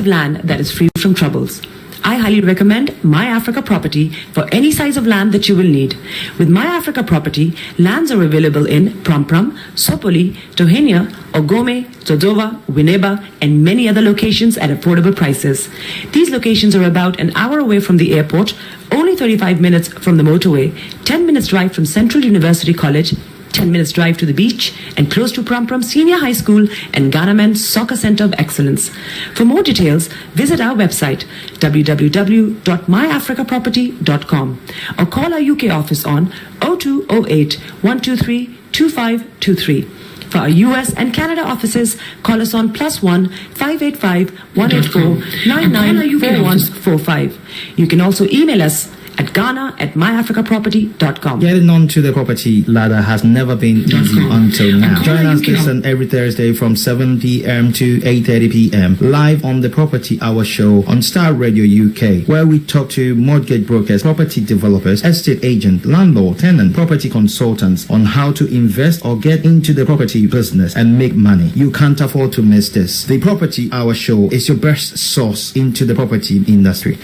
of land that is free from troubles. I highly recommend My Africa Property for any size of land that you will need. With My Africa Property, lands are available in Prampram, Sopoli, Tohenia, Ogome, Dodova, Winneba, and many other locations at affordable prices. These locations are about an hour away from the airport, only 35 minutes from the motorway, 10 minutes drive from Central University College, 10 minutes drive to the beach, and close to Prampram Senior High School and Ghana Men's Soccer Center of Excellence. For more details, visit our website www.myafricaproperty.com or call our UK office on 0208 123 2523. For our US and Canada offices, call us on +1 585 184 994145. You can also email us at Ghana@myafricaproperty.com. Getting onto the property ladder has never been easy until now. Join us listen every Thursday from 7 p.m. to 8:30 p.m. live on the Property Hour Show on Starr Radio UK, where we talk to mortgage brokers, property developers, estate agents, landlord, tenant, property consultants on how to invest or get into the property business and make money. You can't afford to miss this. The Property Hour Show is your best source into the property industry.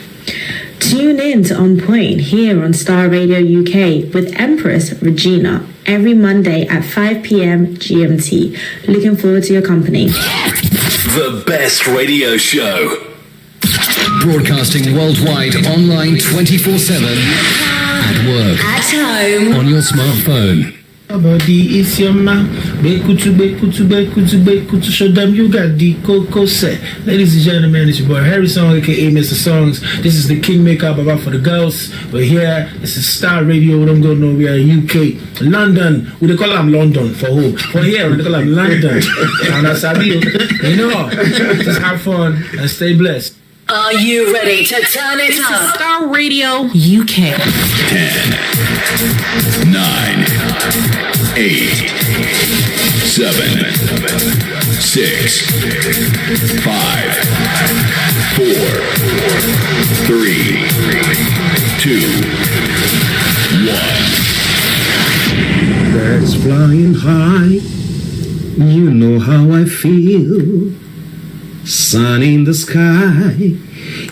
Tune in to On Point here on Starr Radio UK with Empress Regina every Monday at 5 p.m. GMT. Looking forward to your company. The best radio show. Broadcasting worldwide, online 24/7. At work. At home. On your smartphone. Body is your man. Bekutu, show them you got the cocoa set. Ladies and gentlemen, it's your boy Harry Song, aka Mr. Songs. This is the Kingmaker Baba for the girls. We're here. This is Starr Radio. We don't go nowhere. UK, London. We call them London for who? For here, we call them London. And that's how you know. Just have fun and stay blessed. Are you ready to turn it up? Starr Radio UK. 10, 9, 8, 7, 6, 5, 4, 3, 2, 1. Birds flying high. You know how I feel. Sun in the sky,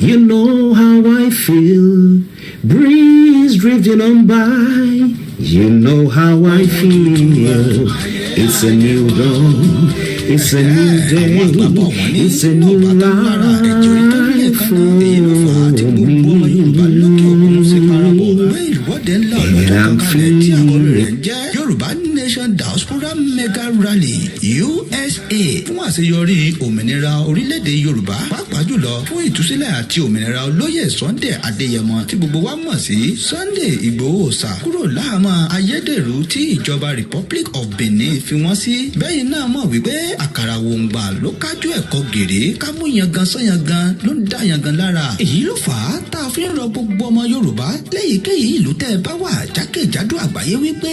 you know how I feel. Breeze drifting on by, you know how I feel. It's a new dawn, it's a new day, it's a new life for me. And I'm feeling Yoruba Nation Diaspora Mega Rally USA fún àṣeyọrí òmìnira orílẹ̀-èdè Yorùbá pàápàá jùlọ fún ìtúsílẹ̀ àti òmìnira olóyè Sunday Adéyẹmọ tí gbogbo wa mọ̀ sí Sunday Igboho sà kúrò láhàámọ́ ayédèrú tí ìjọba Republic of Benin fi wọ́n sí. Bẹ́yìn náà mọ̀ wípé àkàrà wòǹgbà ló kájú ẹ̀kọ́ gèrè kámú yangan sọ́yangan ló ń dá yangan lára. Èyí ló fà á tá a fi ń rọ gbogbo ọmọ Yorùbá léyìíkéyìí ìlú tẹ́ ẹ bá wà jákèjádò àgbáyé wípé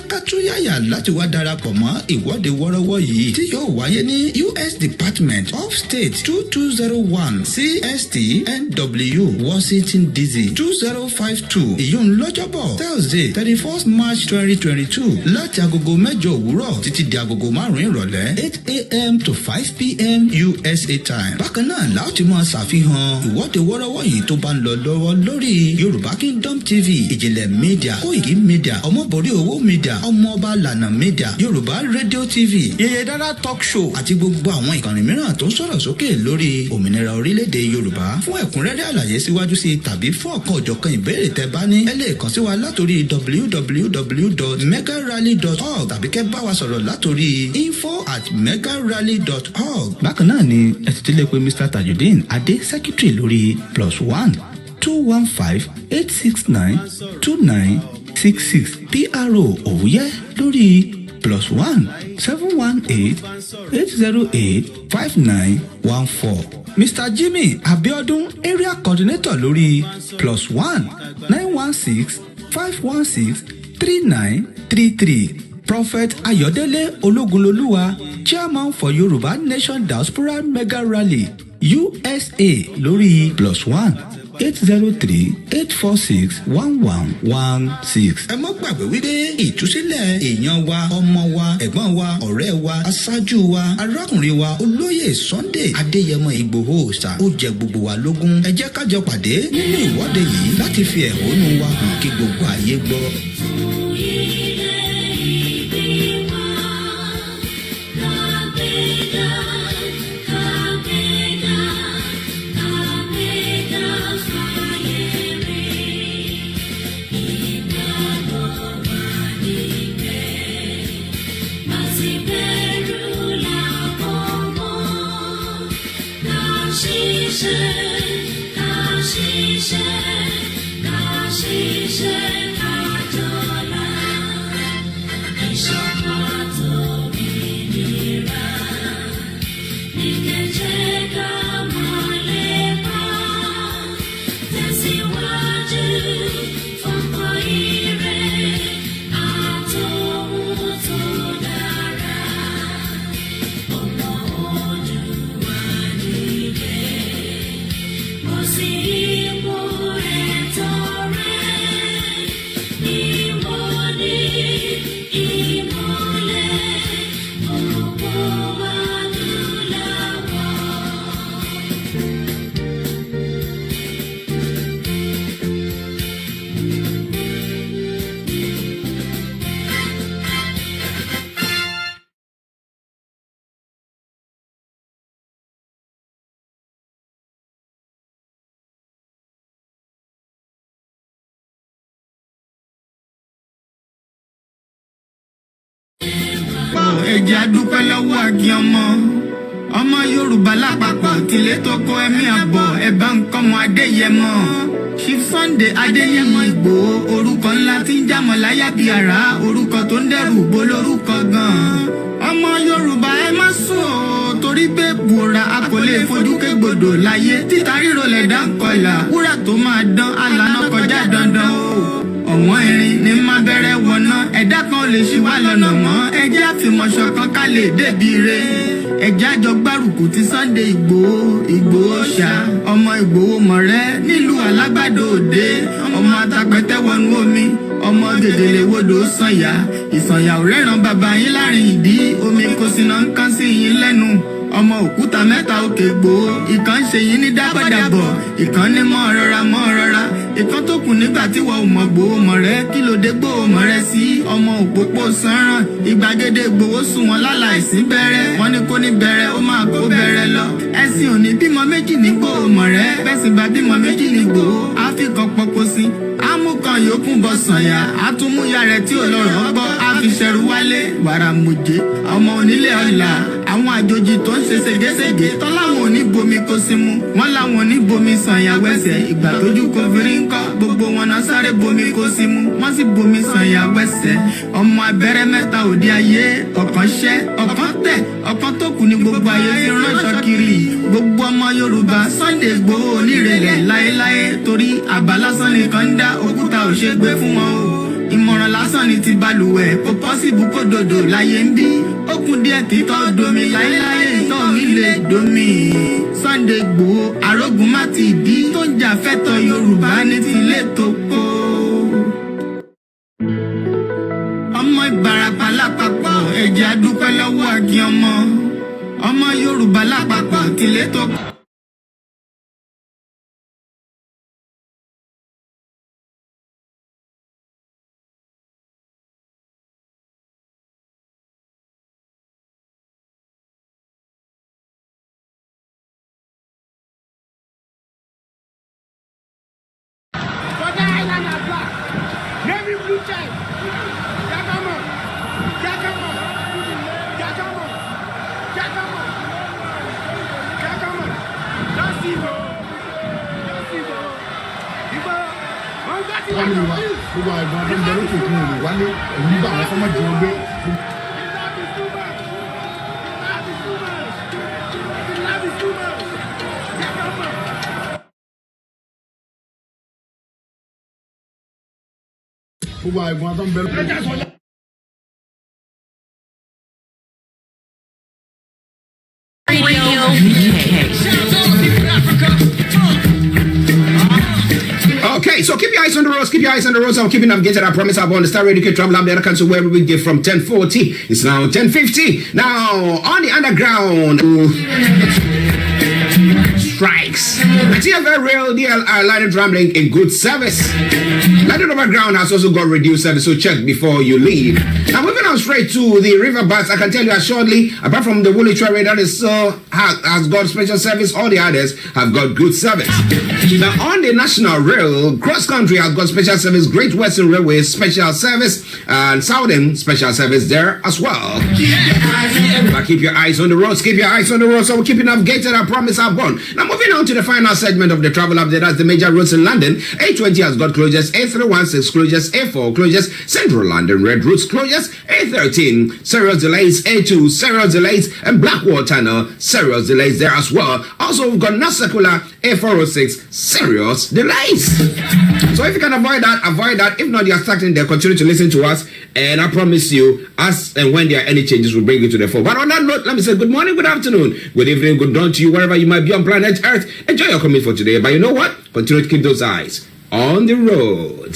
kátúyáyà láti wá darapọ̀ mọ́ ìwọ́de wọ́rọ́wọ́ yìí tí yóò wáyé ní US Department of State 2201 CST NW Washington DC 2052 ìyún lọ́jọ́bọ̀ Thursday 31st March 2022 láti agogo 8 òwúrọ̀ títí di agogo 5 ìrọ̀lẹ́ 8 a.m. to 5 p.m. USA time. Bákan náà láti máa ṣàfihàn ìwọ́de wọ́rọ́wọ́ yìí tó bá ń lọ lọ́wọ́ lórí Yorùbá Kingdom TV, Ìjìnlẹ̀ Media, Koiki Media, Ọmọbọ̀rí Owó Media, Ọmọọba Lànà Media, Yorùbá Radio TV, Yèyé Dára Talk Show àti gbogbo àwọn ìkànnì mìíràn tó ń sọ̀rọ̀ sókè lórí òmìnira orílẹ̀-èdè Yorùbá. Fún ẹ̀kúnrẹ́rẹ́ àlàyé síwájú sí tàbí fún ọ̀kan òjọ̀kan ìbéèrè tẹ́ bá ní ẹ lè kàn sí wa látòrí www.megarally.org tàbí kẹ́ bá wa sọ̀rọ̀ látòrí info@megarally.org. Bákan náà ni ẹ ti lè pe Mr. Tajudeen Adé Secretary lórí +1 215 869 2966 PRO Òwúyẹ́ lórí +1 718 808 5914. Mr. Jimmy Abiodun Area Coordinator lórí +1 916 516 3933. Prophet Ayọ̀délé Ológunlolúwa Chairman for Yoruba Nation Diaspora Mega Rally USA lórí +1 803-846-1116. ẹ má gbàgbé wípé ìtúsílẹ̀ èèyàn wa, ọmọ wa, ẹ̀gbọ́n wa, ọ̀rẹ́ wa, aṣáájú wa, arákùnrin wa, olóyè Sunday Adéyẹmọ Ìgbòho Òòṣà ó jẹ gbogbo wa lógún. ẹ jẹ́ ká jọ pàdé nínú ìwọ́de yìí láti fi ẹ̀hónú wa hàn kí gbogbo ayé gbọ́. ẹ̀jẹ̀ adúpẹ́ lọ́wọ́ àgí ọmọ Yorùbá lápapọ̀ tìlé tó kó ẹ̀mí àbọ̀ ẹ̀bá nǹkan mọ́ Adéyẹmọ Chief Sunday Adéyẹmọ Ìgbòho orúkọ ńlá tí ń jámọ́ láyà bí ara orúkọ tó ń dẹ́rù bo lórúkọ gan-an ọmọ Yorùbá ẹ má sùn o torí pé bùrà a kò lè fojú kégbodò láyé títa ríro lẹ̀dá ń kọlà wúrà tó máa dán alànà kọjá dandan o ọ̀wọ́n irin ní má bẹ̀rẹ̀ wọ̀nà ẹ̀dá kan lè ṣì wá lọ́nà mọ́ ẹjẹ́ àfìmọ̀ṣọ̀ kan ká lè débi re ẹjẹ́ àjọ gbárùkù ti Sunday Ìgbòho ṣá ọmọ Ìgbòho mọ̀rẹ́ nílùú Alágbàdo Òde ọmọ atapẹ̀tẹ̀ wọnú omi ọmọ gèdèlè wodò sànyà ìsànyà ò rẹ́ràn bàbá yín láàrin ìdí omi kò sì náà ń kán sí yín lẹ́nu ọmọ òkúta mẹ́ta òkè Ìgbòho ìkan ṣe yín ní dábọ̀dàbọ̀ ìkan ní mọ́ rọra ìkan tó kù nígbà tí wọ́n ò mọ̀ Ìgbòho mọ̀rẹ́ kí ló dé Ìgbòho mọ̀rẹ́ sí ọmọ òpópó sanran ìgbàgede Ìgbòho sùn wọn láláìsí bẹ̀rẹ̀ wọ́n ní kó ní bẹ̀rẹ̀ ó máa kó bẹ̀rẹ̀ lọ ẹ̀sìn òní bímọ méjì ní Ìgbòho mọ̀rẹ́ bẹ́sìn bá bímọ méjì ní Ìgbòho áfíkan pọpọ sí amúkan yòókù bọ sànyà àtúmúyà rẹ̀ tí ò lọ́rọ̀ gbọ́ àfiṣẹ́rù wálé wàrà mùjẹ́ ọmọ onílé ọ̀la àwọn àjòjì tó ń ṣe ségesège tọ́láwọn ò ní bomi kó sí mu wọ́n láwọn ò ní bomi sànyà wẹ́sẹ̀ ìgbà tójú kò fi rí ńkọ́ gbogbo wọn náà sáré bomi kó sí mu wọ́n sì bomi sànyà wẹ́sẹ̀ ọmọ abẹ́rẹ́ mẹ́ta òde ayé ọ̀kan ṣẹ́ ọ̀kan tẹ̀ ọ̀kan tó kù ní gbogbo ayé fi ránṣọ kiri gbogbo ọmọ Yorùbá Sunday Ìgbòho onírèlẹ̀ láéláé torí àbá lásán nìkan ń dá òkúta ò ṣe gbé fún wọn o ìmọ̀ràn lásán ni ti balùwẹ̀ kò pọ́sibú kó dòdò láyé ń bí ó kún díẹ̀ títọ́ domi láéláé ìtọ́ mi lè domi Sunday Ìgbòho arógun má ti dí tó ń jà fẹ́tọ̀ Yorùbá ní tilé tó kó. ọmọ Ìbàràpá lápapọ̀ ẹ̀jẹ̀ adúpẹ́ lọ́wọ́ àgí ọmọ Yorùbá lápapọ̀ tilé tó kó. gbogbo àgbọn tó ń bẹ lókè òkun òní wálé èyí bá àwọn fọmọ jẹun gbé. gbogbo àgbọn tó ń bẹ lókè òkun. Radio UK. Okay, so keep your eyes on the roads, keep your eyes on the roads. I'm keeping navigated. I promise I'll be on the Star Radio UK Travel Update. I can see where we get from 10:40. It's now 10:50. Now, on the underground, strikes. TFL Rail DLR Line Rambling in good service. Line Overground has also got reduced service, so check before you leave. Now, moving on straight to the river bus, I can tell you assuredly, apart from the Woolwich Railway that is has got special service, all the others have got good service. Now, on the National Rail, Cross Country has got special service, Great Western Railway special service, and Southern special service there as well. But keep your eyes on the roads, keep your eyes on the roads, so we'll keep you navigated, I promise I've won. Now, moving on to the final segment of the travel update, that's the major roads in London. A20 has got closures, A316 closures, A4 closures, Central London Red Routes closures, A13 serious delays, A2 serious delays, and Blackwall Tunnel serious delays there as well. Also, we've got North Circular A406 serious delays. So if you can avoid that, avoid that. If not, you're starting there, continue to listen to us, and I promise you, as and when there are any changes, we'll bring you to the fore. But on that note, let me say good morning, good afternoon, good evening, good dawn to you, wherever you might be on planet Earth. Enjoy your commute for today. But you know what? Continue to keep those eyes on the road.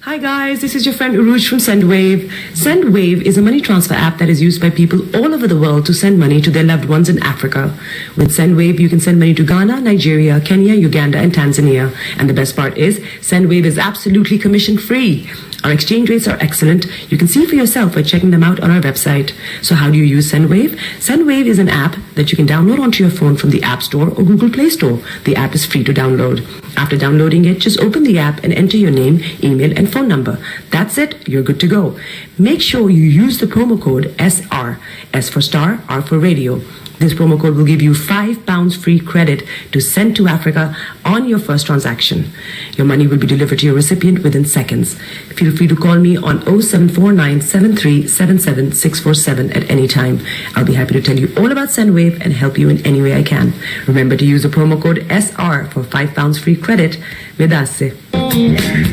Hi guys, this is your friend Uruj from Sendwave. Sendwave is a money transfer app that is used by people all over the world to send money to their loved ones in Africa. With Sendwave, you can send money to Ghana, Nigeria, Kenya, Uganda, and Tanzania. And the best part is, Sendwave is absolutely commission free. Our exchange rates are excellent. You can see for yourself by checking them out on our website. So how do you use Sendwave? Sendwave is an app that you can download onto your phone from the App Store or Google Play Store. The app is free to download. After downloading it, just open the app and enter your name, email, and phone number. That's it. You're good to go. Make sure you use the promo code SR. S for star, R for radio. This promo code will give you £5 free credit to send to Africa on your first transaction. Your money will be delivered to your recipient within seconds. Feel free to call me on 0749 7377 647 at any time. I'll be happy to tell you all about Sendwave and help you in any way I can. Remember to use the promo code SR for £5 free credit. Vedasse.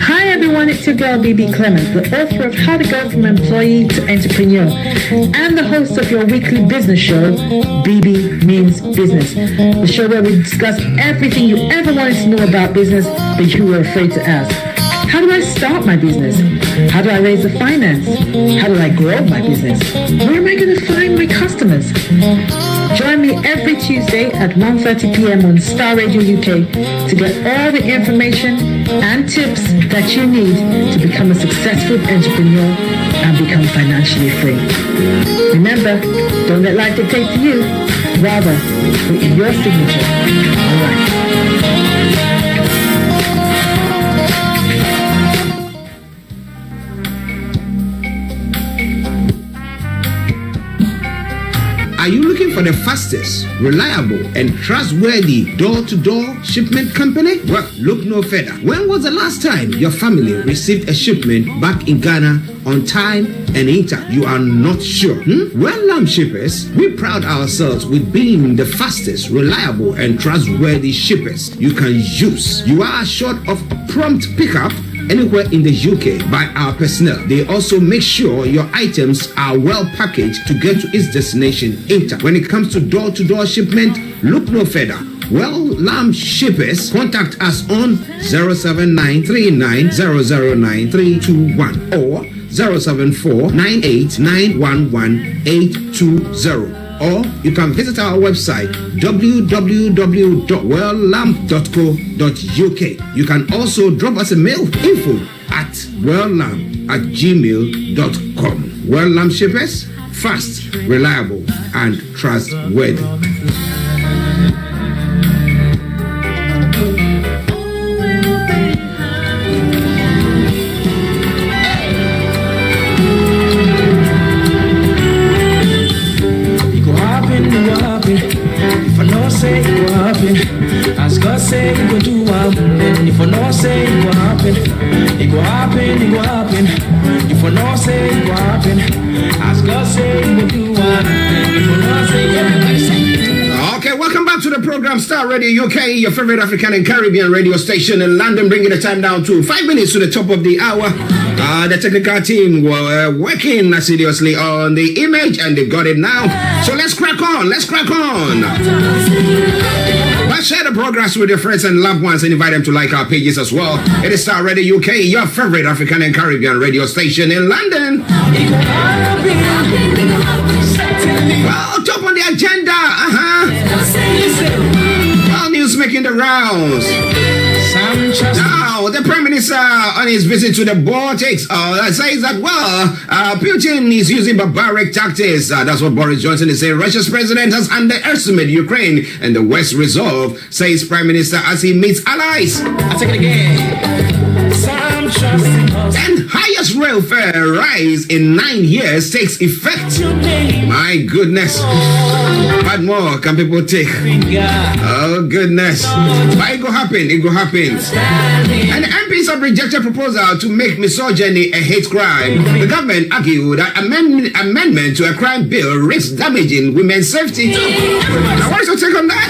Hi everyone, it's your girl BB Clemens, the author of How to Go From Employee to Entrepreneur and the host of your weekly business show, BB Means Business, the show where we discuss everything you ever wanted to know about business but you were afraid to ask. How do I start my business? How do I raise the finance? How do I grow my business? Where am I going to find my customers? Join me every Tuesday at 1:30 p.m. on Star Radio UK to get all the information and tips that you need to become a successful entrepreneur and become financially free. Remember, don't let life dictate to you. Rather, put your signature. All right. Are you looking for the fastest, reliable, and trustworthy door-to-door shipment company? Well, look no further. When was the last time your family received a shipment back in Ghana on time and in time? You are not sure? Well, Lamb Shippers, we pride ourselves with being the fastest, reliable, and trustworthy shippers you can use. You are assured of prompt pickup anywhere in the UK by our personnel. They also make sure your items are well packaged to get to its destination in time. When it comes to door-to-door shipment, look no further. Well, Lamb Shippers, contact us on 07939009321 or 07498911820. Or you can visit our website www.welllamp.co.uk. You can also drop us a mail, info@welllamp@gmail.com. Well Lamp Shippers, fast, reliable, and trustworthy. If I know say it will happen, as God say it will do happen. And if I know say it will happen, it will happen, it will happen. If I know say it will happen, as God say it will do happen. If I know say it will happen. Okay, welcome back to the program Star Radio UK, your favorite African and Caribbean radio station in London, bringing the time down to 5 minutes to the top of the hour. The technical team were working assiduously on the image and they got it now. So let's crack on, let's crack on. Let's share the the broadcast with your friends and loved ones and invite them to like our pages as well. It is Starr Radio UK, your favorite African and Caribbean radio station in London. Well, top on the agenda, Well, news making the rounds. Now, the Prime Minister on his visit to the Baltics says that, Putin is using barbaric tactics. That's what Boris Johnson is saying. Russia's president has underestimated Ukraine and the West's resolve, says Prime Minister as he meets allies. I'll take it again. And highest rail fare rise in 9 years takes effect. My goodness. What more can people take? Oh, goodness. But it will happen. It will happen. And the MPs have rejected proposal to make misogyny a hate crime. The government argued that amendment to a crime bill risks damaging women's safety. Now, what is your take on that?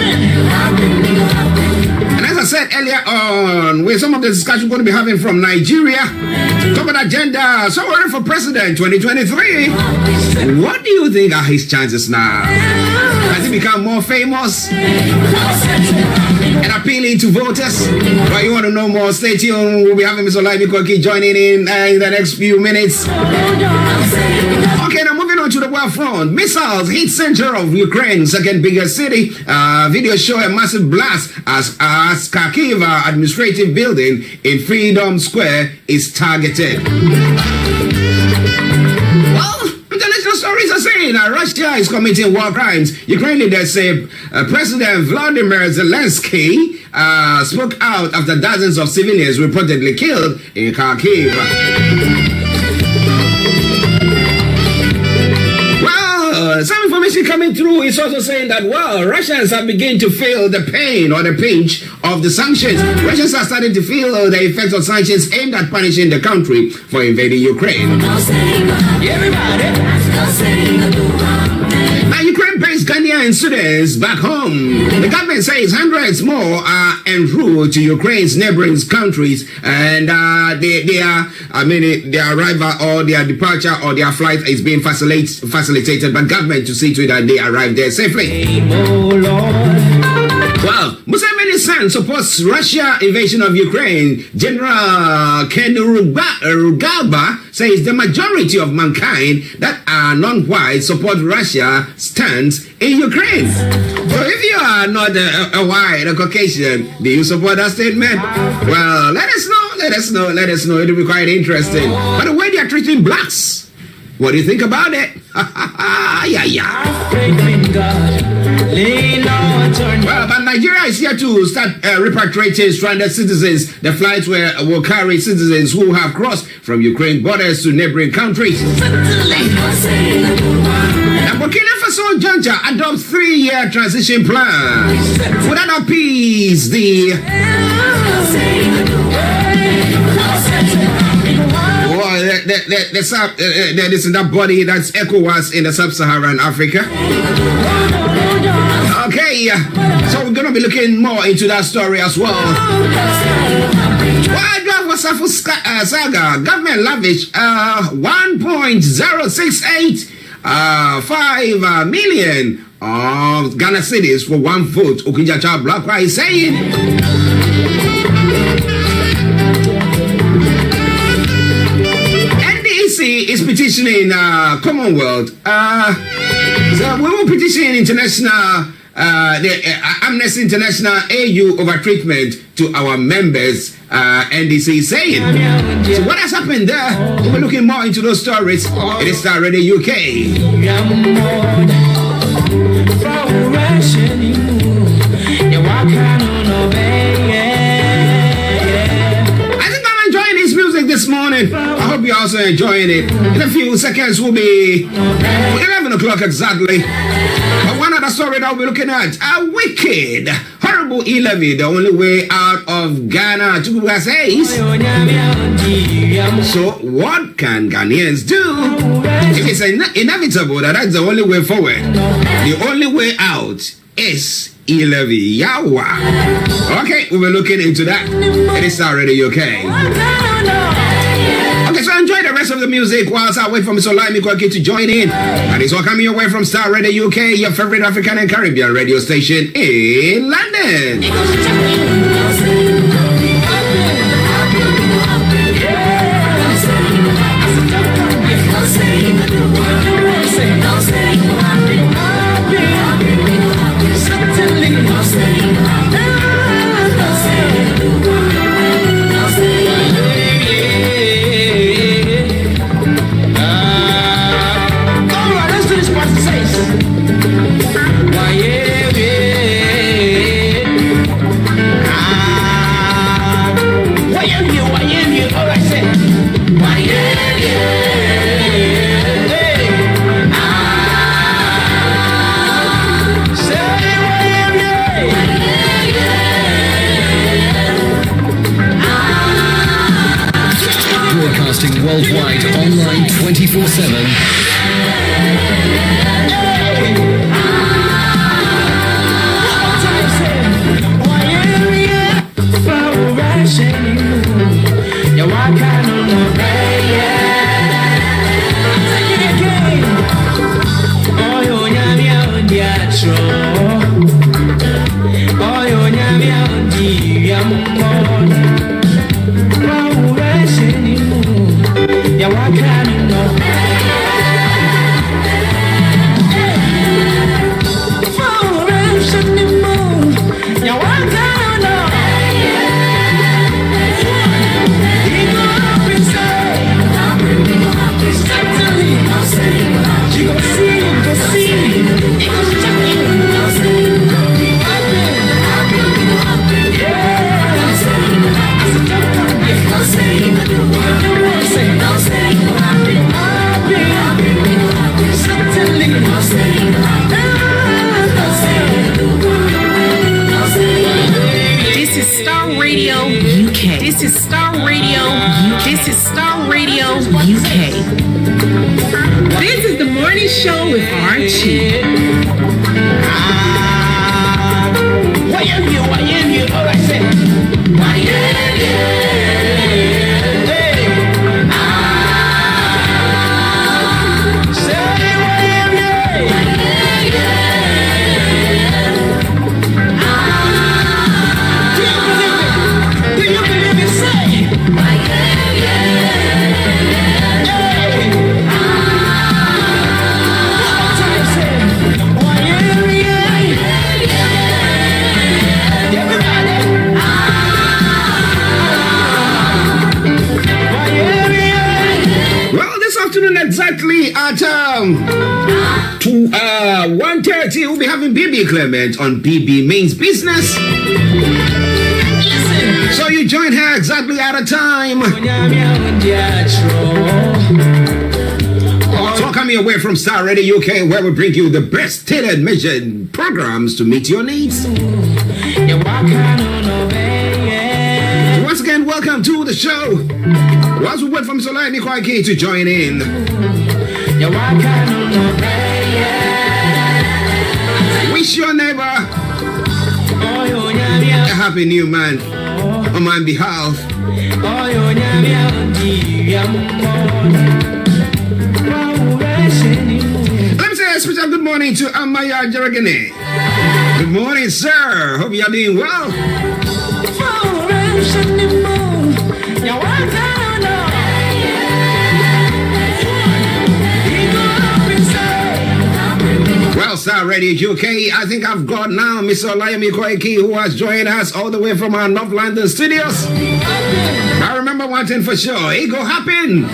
And as I said earlier on, with some of the discussion we're going to be having from Nigeria, top of the agenda, SOWORE for president 2023. What do you think are his chances now? Has he become more famous and appealing to voters? But you want to know more? Stay tuned. We'll be having Mr. Olayomi Koiki joining in the next few minutes. Okay, now moving on to the war front. Missiles hit center of Ukraine's second biggest city. Videos show a massive blast as Kharkiv administrative building in Freedom Square is targeted. Well, international stories are saying Russia is committing war crimes. Ukraine leaders say President Volodymyr Zelensky spoke out after dozens of civilians reportedly killed in Kharkiv. Some information coming through is also saying that, Russians have begun to feel the pain or the pinch of the sanctions. Russians are starting to feel the effects of sanctions aimed at punishing the country for invading Ukraine. Now, Ukraine-based Ghanaian students back home. The government says hundreds more are en route to Ukraine's neighboring countries, and their arrival or their departure or their flight is being facilitated by government to see to it that they arrive there safely. Well, Museveni's son supports Russia invasion of Ukraine. General Kainerugaba says the majority of mankind that are non-white support Russia's stance in Ukraine. So if you are not a white, a Caucasian, do you support that statement? Well, let us know. It'll be quite interesting. But the way they are treating blacks, what do you think about it? Well, but Nigeria is here to start repatriating stranded citizens. The flights will carry citizens who have crossed from Ukraine borders to neighboring countries. Now, Burkina Faso Junta adopts 3-year transition plan. Would that appease the... This is that body that's ECOWAS in the sub-Saharan Africa. Okay, so we're going to be looking more into that story as well. Wildlife Wasafu Saga, government lavish 1.0685 million of Ghana cedis for one vote. Okinjacha Blakwa is saying. Is petitioning Commonwealth. So we will petition international, Amnesty International AU over treatment to our members. NDC is saying. So what has happened there? We're looking more into those stories. It is Starr Radio UK. This morning, I hope you're also enjoying it. In a few seconds, we'll be 11 o'clock exactly. But one other story that we'll be looking at: a wicked, horrible e-levy, the only way out of Ghana. Chukwuka says. So, what can Ghanaians do? If it's inevitable that that's the only way forward, the only way out is e-levy. Yawa. Okay, we'll be looking into that. It is Starr Radio UK. Okay, so enjoy the rest rest of the music whilst I wait for Mr. Olayomi Koiki to join in. And it's all coming your way from Starr Radio UK, your favorite African and Caribbean radio station in London. Worldwide, online 24/7. This is the morning show with Archie. All I said. Exactly at 1:30, we'll be having BB Clement on BB Means Business. So you join her exactly at a time. So coming away from Starr Radio UK, where we bring you the best tailored measured programs to meet your needs. Once again, welcome to the show. Whilst we wait for Mr. Olayomi Koiki to join in. Wish your neighbor a happy new month on my behalf. Let me say a special good morning to Amaya Jaragane. Good morning, sir. Hope you are doing well. Well, Starr Radio UK, I think I've got now Mr. Olayomi Koiki, who has joined us all the way from our North London studios. I remember one thing for sure, it go happen.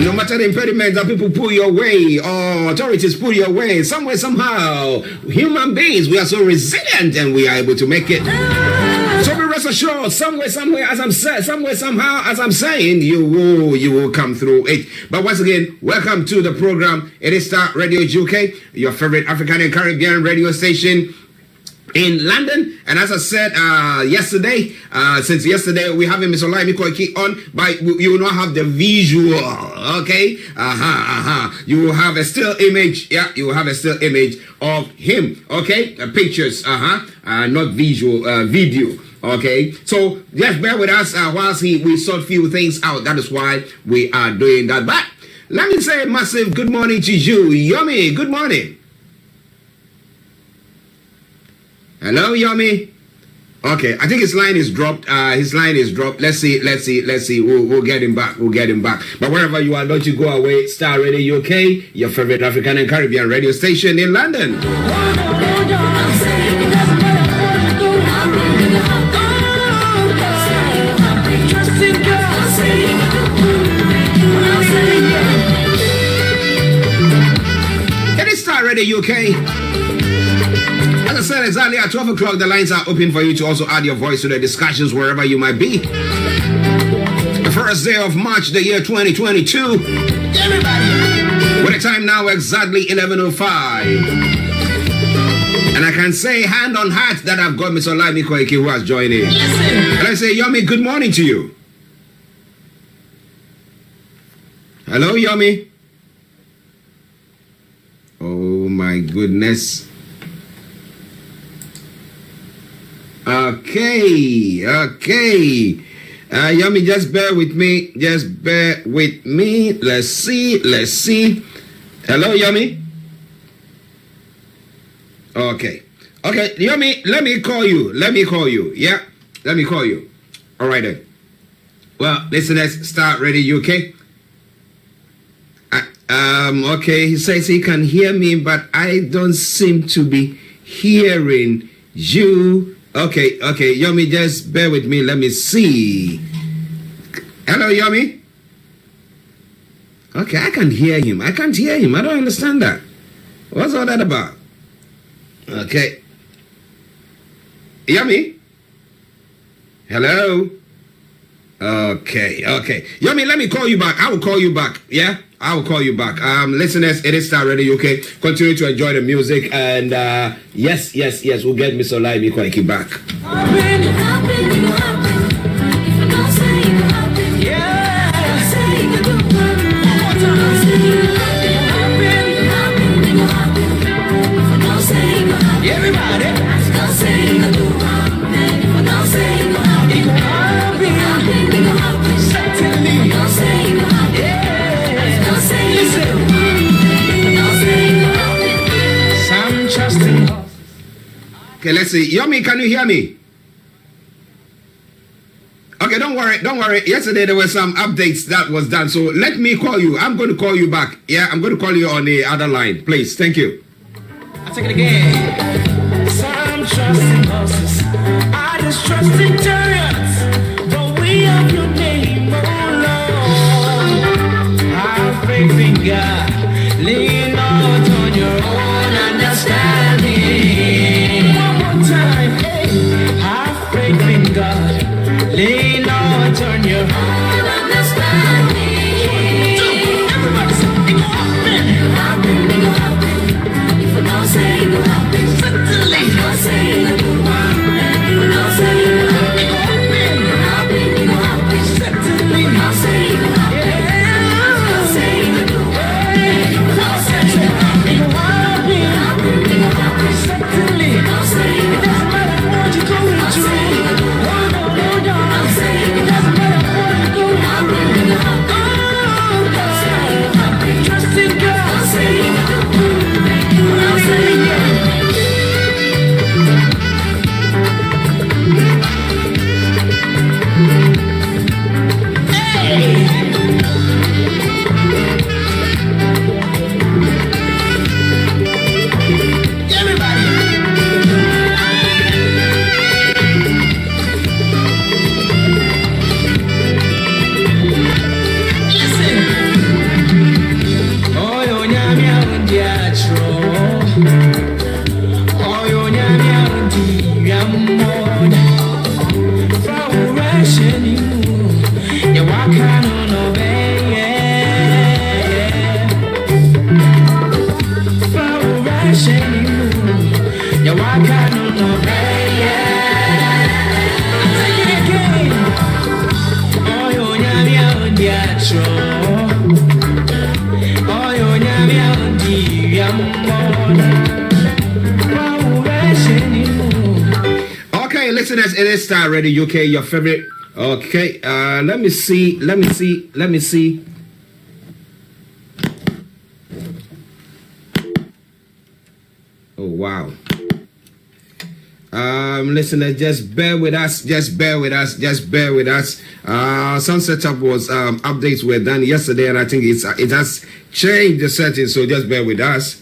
No matter the impediments that people pull your way or authorities pull your way, somewhere, somehow, human beings, we are so resilient and we are able to make it. So be rest assured, somewhere, as I'm saying, somewhere, somehow, as I'm saying, you will come through it. But once again, welcome to the program. It is Starr Radio UK, your favorite African and Caribbean radio station in London. And as I said yesterday, since yesterday we having Mr. Olayomi Koiki on, but you will not have the visual, okay? You will have a still image. Yeah, you will have a still image of him, okay? Pictures, not visual, video. Okay, so just bear with us whilst we sort few things out. That is why we are doing that. But let me say a massive good morning to you, Yomi. Good morning. Hello, Yomi. Okay, I think his line is dropped. Let's see. We'll get him back. But wherever you are, don't you go away. Starr Radio UK, your favorite African and Caribbean radio station in London. It is Starr Radio UK. As I said, exactly at 12 o'clock, the lines are open for you to also add your voice to the discussions wherever you might be. The first day of March, the year 2022. Everybody! With the time now exactly 11:05. And I can say hand on heart that I've got Mr. Olayomi Koiki who has joined in. And I say, Yomi, good morning to you. Hello, Yomi. Oh my goodness. Okay. Yomi, just bear with me. Let's see. Hello, Yomi. Okay, Yomi, let me call you. Yeah, let me call you. All right then. Well, listeners, Starr Radio UK. Okay, he says he can hear me, but I don't seem to be hearing you. Okay, Yomi, just bear with me. Let me see. Hello, Yomi. Okay, I can't hear him. I don't understand that. What's all that about? Okay. Yomi? Hello? Okay. Yomi, let me call you back. I will call you back. Yeah? I will call you back. Listeners, it is Starr Radio UK. Continue to enjoy the music. And yes, we'll get Mr. Olayomi Koiki back. Okay, let's see. Yomi, can you hear me? Okay, don't worry. Yesterday there were some updates that was done. So let me call you. I'm going to call you back. Yeah, I'm going to call you on the other line. Please. Thank you. I'll take it again. Some trusting horses. I just trust in chariots. But we have your name, oh Lord. Have faith in God. Lean not on your own understanding. One more time. Have faith in God. Lean not on your own understanding. Everybody say, it go happen. It go happen. If I don't say it go happen. Certainly. If I say it go happen. If I don't say it go happen. It go happen. It go happen. Certainly. If I say it go happen. If I say it go happen. If I say it go happen. It go happen. Certainly. It doesn't matter what you're going through. Okay, listeners, it is Starr Radio UK, your favorite. Okay, let me see. Oh, wow. Listeners, just bear with us. Some setup was updates were done yesterday, and I think it has changed the settings, so just bear with us.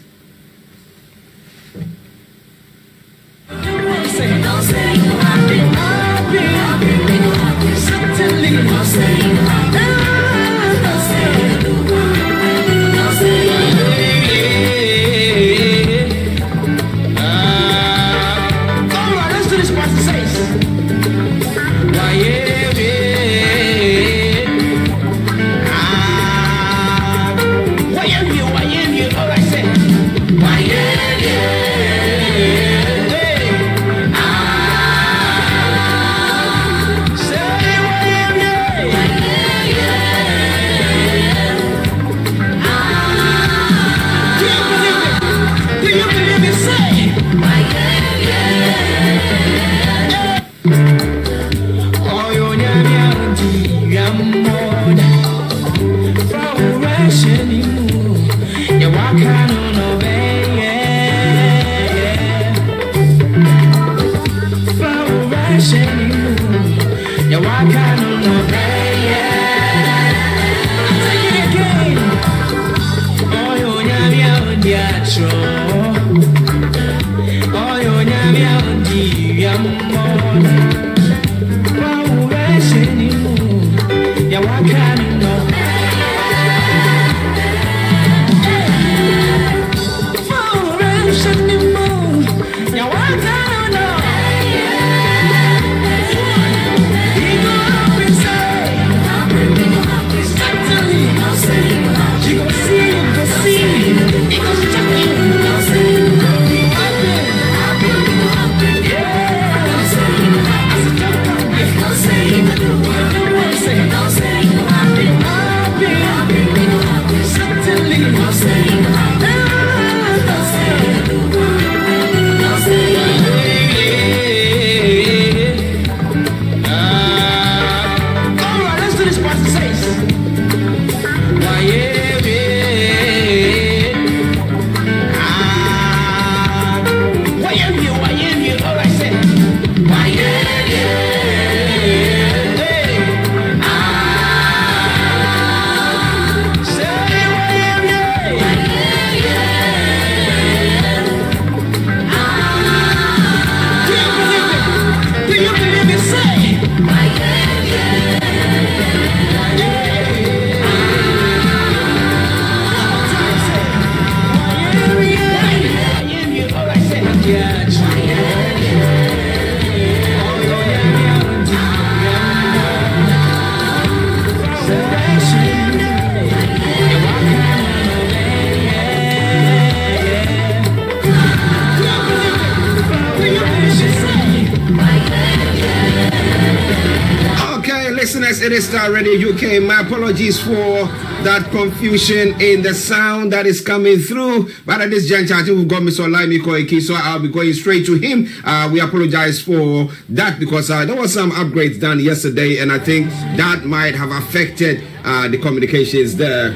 It is Starr Radio UK. My apologies for that confusion in the sound that is coming through. But at this juncture, I think we've got Mr. Olayomi Koiki, so I'll be going straight to him. We apologize for that because there was some upgrades done yesterday, and I think that might have affected the communications there.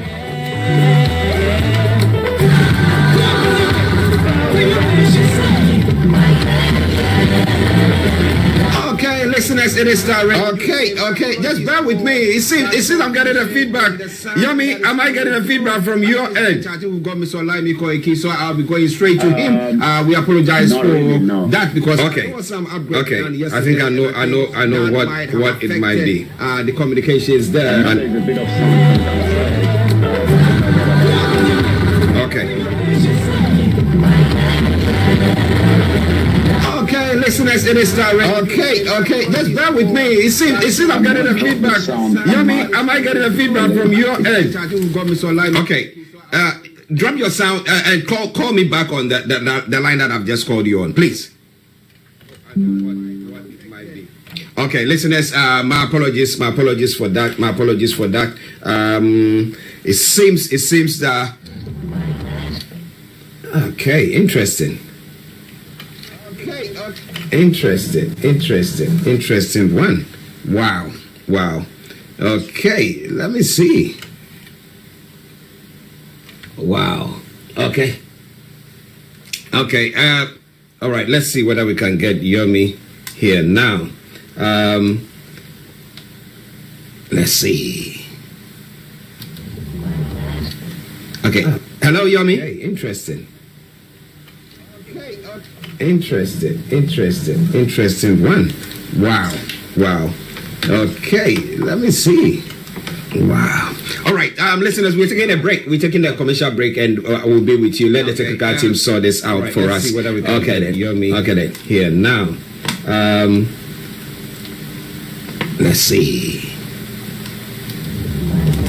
Listeners, it is Starr Radio. Okay, just bear with me. It seems I'm getting a feedback. Yummy, am I getting a feedback from your end? I think we've got Mr. Olayomi Koiki, so I'll be going straight to him. We apologize for that because there was some upgrades. I think I know what it might be. The communication is there. Okay, listeners, it is Starr Radio. Okay, just bear with me. It seems I'm getting a feedback. Yummy, am I getting a feedback from your end? I think we've got Mr. Olayomi. Okay, drop your sound and call me back on the line that I've just called you on, please. Okay, listeners, my apologies for that. It seems that. Okay, interesting. Okay. Interesting one. Wow. Okay, let me see. Wow. Okay. All right, let's see whether we can get Yomi here now. Let's see. Okay. Hello, Yomi. Hey, interesting. Interesting one. Wow. Okay, let me see. Wow. All right, listeners, we're taking a break. We're taking a commercial break, and we'll be with you. Let the technical team sort this out for us. See whether we can then. Here now. Let's see.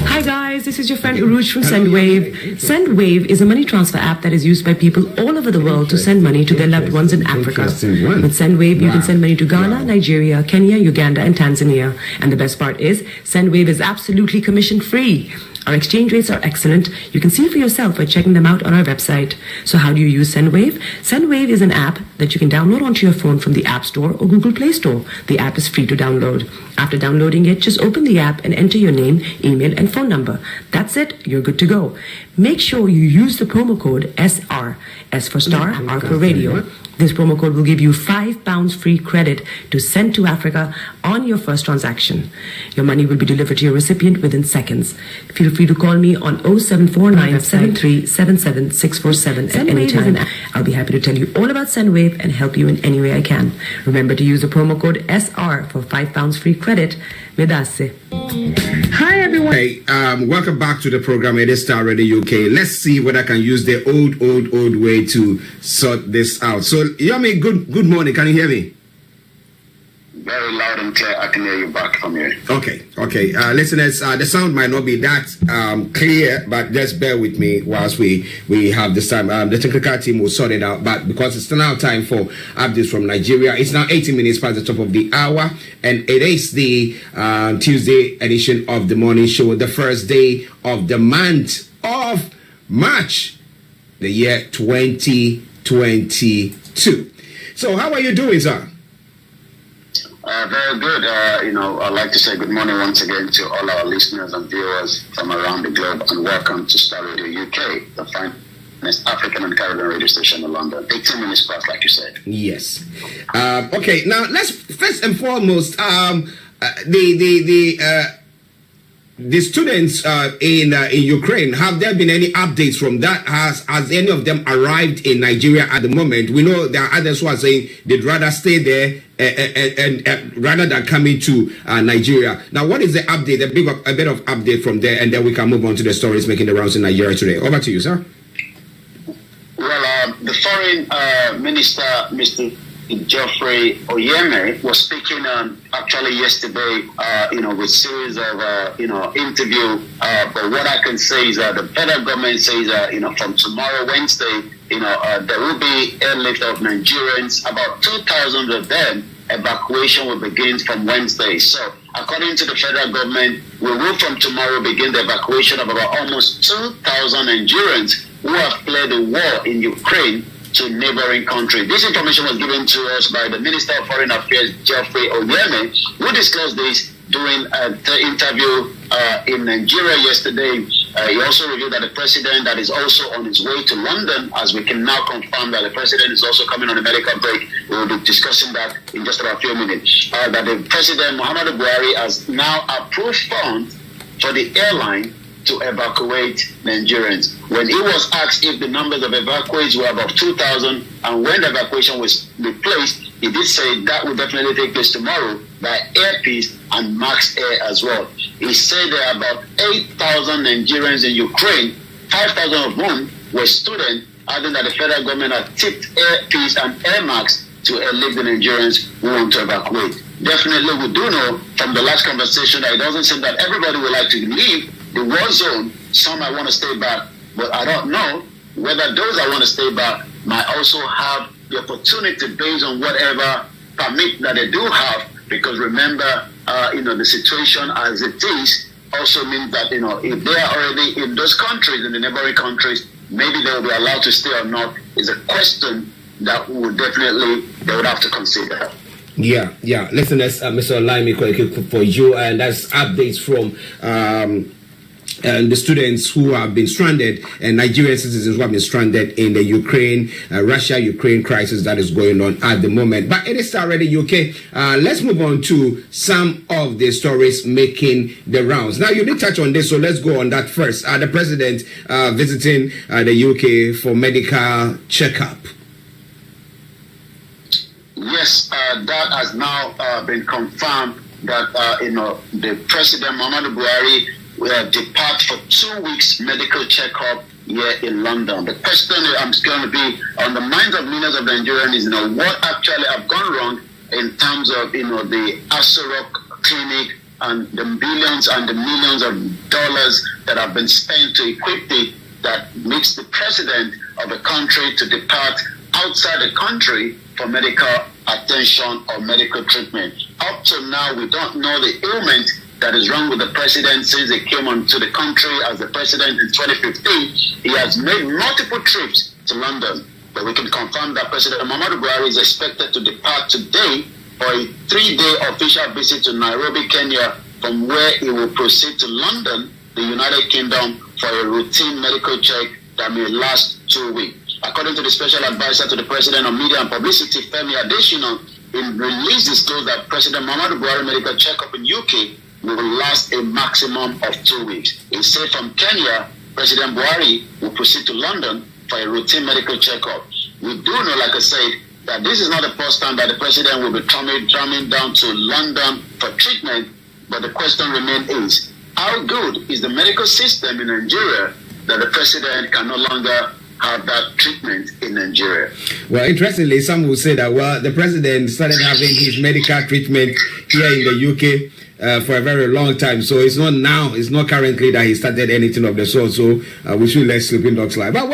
Hi guys, this is your friend Uruj from Sendwave. Sendwave is a money transfer app that is used by people all over the world to send money to their loved ones in Africa. With Sendwave, you can send money to Ghana, Nigeria, Kenya, Uganda, and Tanzania. And the best part is, Sendwave is absolutely commission free. Our exchange rates are excellent. You can see for yourself by checking them out on our website. So how do you use Sendwave? Sendwave is an app that you can download onto your phone from the App Store or Google Play Store. The app is free to download. After downloading it, just open the app and enter your name, email, and phone number. That's it. You're good to go. Make sure you use the promo code SR, S for Star, R for Radio. This promo code will give you £5 free credit to send to Africa on your first transaction. Your money will be delivered to your recipient within seconds. Feel free to call me on 0749 73 77 647 at any time. I'll be happy to tell you all about Sendwave and help you in any way I can. Remember to use the promo code SR for £5 free credit. Medasse. Hi everyone. Hey, welcome back to the program. It is Starr Radio UK. Let's see whether I can use the old way to sort this out. So, Yomi, good morning. Can you hear me? Very loud and clear. I can hear you back from here. Okay. Listeners, the sound might not be that clear, but just bear with me whilst we have this time. The technical team will sort it out, but because it's now time for updates from Nigeria, it's now 18 minutes past the top of the hour, and it is the Tuesday edition of the morning show, the first day of the month of March, the year 2022. So how are you doing, sir? Very good. I'd like to say good morning once again to all our listeners and viewers from around the globe, and welcome to Starr Radio UK, the finest African and Caribbean radio station in London. 18 minutes past, like you said. Yes. Okay. Now, let's first and foremost, the students in Ukraine, have there been any updates from that? Has any of them arrived in Nigeria at the moment? We know there are others who are saying they'd rather stay there and rather than coming to Nigeria. Now, what is the update? A bit of update from there, and then we can move on to the stories making the rounds in Nigeria today. Over to you, sir. Well, the foreign minister, Mr. Geoffrey Oyeme, was speaking actually yesterday, with series of interview. But what I can say is that the federal government says from tomorrow, Wednesday, there will be airlift of Nigerians, about 2,000 of them. Evacuation will begin from Wednesday. So, according to the federal government, we will from tomorrow begin the evacuation of about almost 2,000 Nigerians who have fled the war in Ukraine to neighboring countries. This information was given to us by the Minister of Foreign Affairs, Geoffrey Oyeme, who discussed this during the interview in Nigeria yesterday. He also revealed that the president that is also on his way to London, as we can now confirm that the president is also coming on a medical break. We will be discussing that in just about a few minutes. That the president, Muhammadu Buhari, has now approved funds for the airline to evacuate Nigerians. When he was asked if the numbers of evacuees were about 2,000 and when the evacuation was replaced, he did say that will definitely take place tomorrow by Air Peace and Max Air as well. He said there are about 8,000 Nigerians in Ukraine, 5,000 of whom were students, adding that the federal government had tipped Air Peace and Air Max to enlist the Nigerians who want to evacuate. Definitely, we do know from the last conversation that it doesn't seem that everybody would like to leave the war zone. Some might want to stay back, but I don't know whether those that want to stay back might also have the opportunity based on whatever permit that they do have, because remember, the situation as it is also means that, if they are already in those countries, in the neighboring countries, maybe they will be allowed to stay or not is a question that we will definitely they would have to consider. Yeah. Listeners, Mr. Olayomi Koiki Kojo, and that's updates from the students who have been stranded and Nigerian citizens who have been stranded in the Russia-Ukraine crisis that is going on at the moment. But it is already UK. Let's move on to some of the stories making the rounds. Now, you did touch on this, so let's go on that first. The president visiting the UK for medical checkup. Yes, that has now been confirmed that the President Muhammadu Buhari will depart for 2 weeks medical checkup here in London. The question is going to be on the minds of millions of Nigerians is, what actually have gone wrong in terms of, the Asarok clinic and the billions and the millions of dollars that have been spent to equip it that makes the president of a country to depart outside the country for medical attention or medical treatment. Up to now, we don't know the ailment that is wrong with the president since he came onto the country as the president in 2015. He has made multiple trips to London, but we can confirm that President Muhammadu Buhari is expected to depart today for a 3-day official visit to Nairobi, Kenya, from where he will proceed to London, the United Kingdom, for a routine medical check that may last 2 weeks. According to the special advisor to the president on media and publicity, Femi Adesina, in release disclosed that President Muhammadu Buhari medical checkup in UK will last a maximum of 2 weeks. He said from Kenya, President Buhari will proceed to London for a routine medical checkup. We do know, like I said, that this is not the first time that the president will be drumming down to London for treatment, but the question remains is, how good is the medical system in Nigeria that the president can no longer have that treatment in Nigeria? Well, interestingly, some will say that, the president started having his medical treatment here in the UK for a very long time. So it's not currently that he started anything of the sort. So we should let sleeping dogs lie. But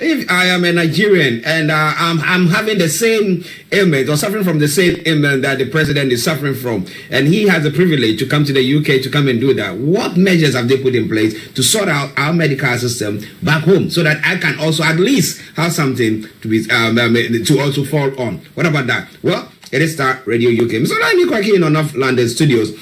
if I am a Nigerian and I'm having the same ailment or suffering from the same ailment that the president is suffering from, and he has the privilege to come to the UK to come and do that, what measures have they put in place to sort out our medical system back home so that I can also at least have something to be to also fall on? What about that? Well, it is Starr Radio UK. Mr. Olayomi Koiki in North London studios.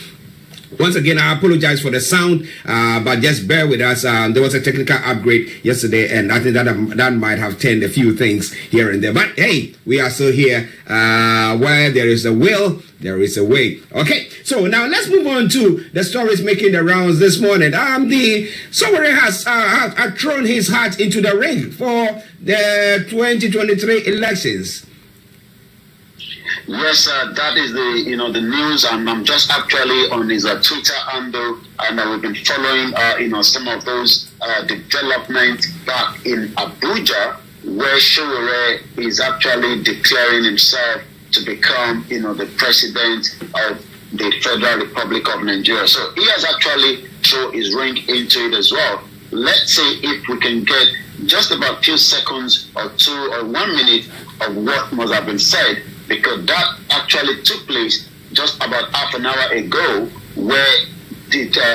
Once again, I apologize for the sound, but just bear with us. There was a technical upgrade yesterday, and I think that might have turned a few things here and there. But hey, we are still here. Where there is a will, there is a way. Okay, so now let's move on to the stories making the rounds this morning. The SOWORE has thrown his hat into the ring for the 2023 elections. Yes, that is the news, and I'm just actually on his Twitter handle, and we've been following some of those developments back in Abuja, where SOWORE is actually declaring himself to become the president of the Federal Republic of Nigeria. So he has actually thrown his ring into it as well. Let's see if we can get just about a few seconds or 2 or 1 minute of what must have been said, because that actually took place just about half an hour ago, where,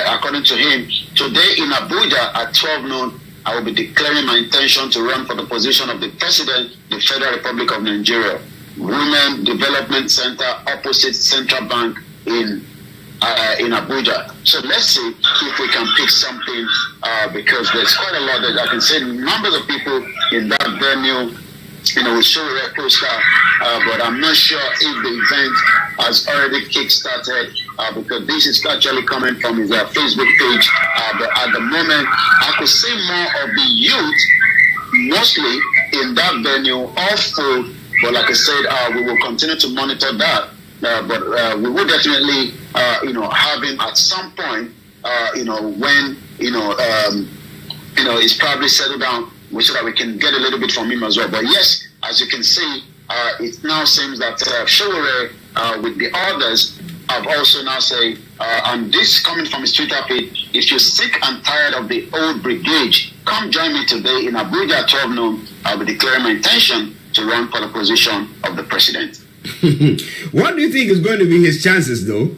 according to him, today in Abuja at 12 noon, I will be declaring my intention to run for the position of the president of the Federal Republic of Nigeria, Women Development Center opposite Central Bank in Abuja. So let's see if we can pick something, because there's quite a lot that I can say. Numbers of people in that venue, with SOWORE poster, but I'm not sure if the event has already kick-started, because this is actually coming from his Facebook page. But at the moment, I could see more of the youth, mostly in that venue, all full. But like I said, we will continue to monitor that. But we will definitely, have him at some point, when, he's probably settled down, so that we can get a little bit from him as well. But yes, as you can see, it now seems that SOWORE with the others have also now said, and this coming from his Twitter page, if you're sick and tired of the old brigade, come join me today in Abuja at 12 noon. I'll be declaring my intention to run for the position of the president. What do you think is going to be his chances, though?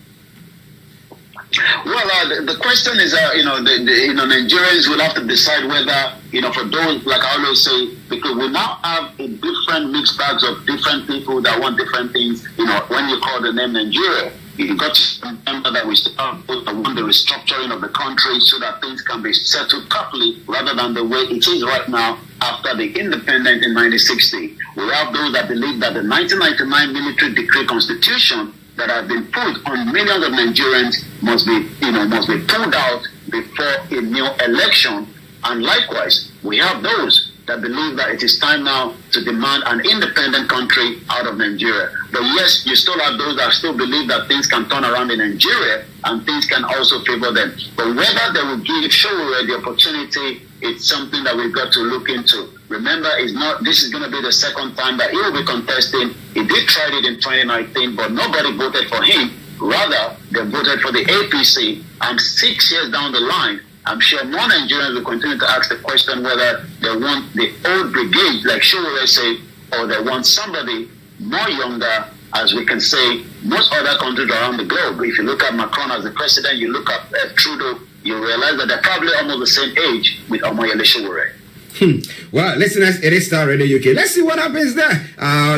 Well, the question is, Nigerians will have to decide whether, for those, like I always say, because we now have a different mixed bags of different people that want different things. When you call the name Nigeria, you got to remember that we still want the restructuring of the country so that things can be settled properly rather than the way it is right now after the independence in 1960. We have those that believe that the 1999 military decree constitution that have been put on millions of Nigerians must be pulled out before a new election. And likewise, we have those that believe that it is time now to demand an independent country out of Nigeria. But yes, you still have those that still believe that things can turn around in Nigeria and things can also favor them. But whether they will give SOWORE the opportunity, it's something that we've got to look into. Remember, this is going to be the second time that he will be contesting. He did try it in 2019, but nobody voted for him. Rather, they voted for the APC. And 6 years down the line, I'm sure more Nigerians will continue to ask the question whether they want the old brigade, like SOWORE say, or they want somebody more younger, as we can say, most other countries around the globe. If you look at Macron as the president, you look at Trudeau, you realize that they're probably almost the same age with OMOYELE SOWORE. Well, listeners, it is Starr Radio UK. Let's see what happens there.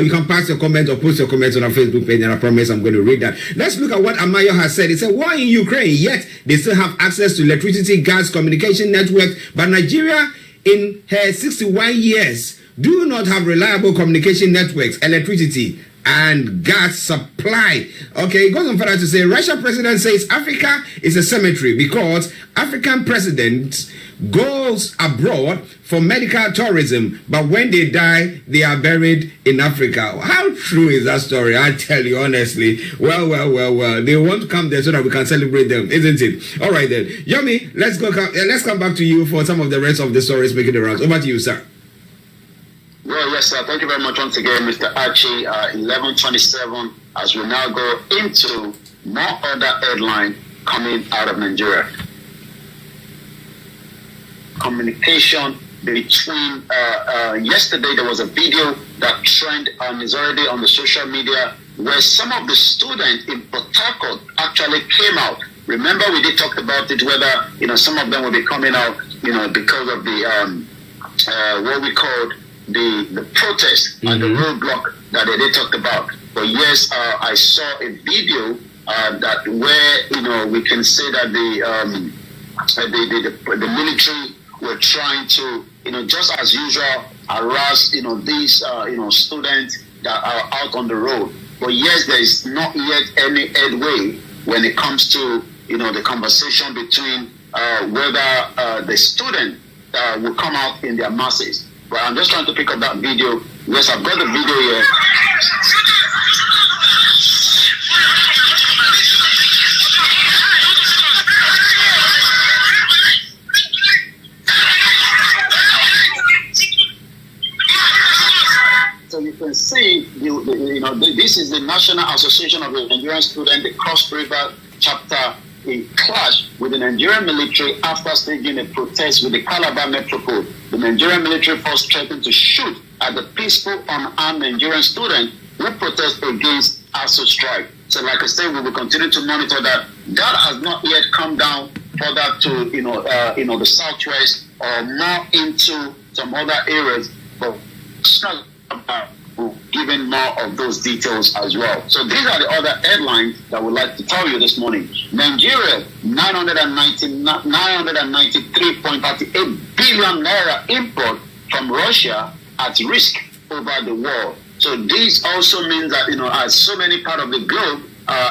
You can pass your comment or post your comments on our Facebook page, and I promise I'm going to read that. Let's look at what Amayo has said. He said, war in Ukraine, yet they still have access to electricity, gas, communication networks, but Nigeria, in her 61 years, do not have reliable communication networks, electricity, and gas supply. Okay, it goes on further to say, Russian president says Africa is a cemetery because African presidents goes abroad for medical tourism, but when they die, they are buried in Africa. How true is that story? I tell you honestly. Well. They want to come there so that we can celebrate them, isn't it? All right then, Yomi, let's come back to you for some of the rest of the stories making the rounds. Over to you, sir. Well, yes, sir. Thank you very much once again, Mr. Archie. 11:27, as we now go into more other headline coming out of Nigeria. Communication between, yesterday there was a video that trended and is already on the social media where some of the students in Port Harcourt actually came out. Remember, we did talk about it, whether, some of them will be coming out, because of the, what we called the protest and the roadblock that they did talk about. But yes, I saw a video that where, we can say that the military were trying to, just as usual, harass, these, students that are out on the road. But yes, there is not yet any headway when it comes to, the conversation between whether the student will come out in their masses. But I'm just trying to pick up that video. Yes, I've got the video here. So you can see, this is the National Association of the Nigerian Students, the Cross River chapter, in clash with the Nigerian military after staging a protest with the Calabar Metropole. The Nigerian military force threatened to shoot at the peaceful, unarmed Nigerian students who protest against ASU strike. So, like I said, we will continue to monitor that. That has not yet come down further to the southwest or more into some other areas, but given more of those details as well. So these are the other headlines that we'd like to tell you this morning. Nigeria, 993.38 billion naira import from Russia at risk over the war. So this also means that, as so many part of the globe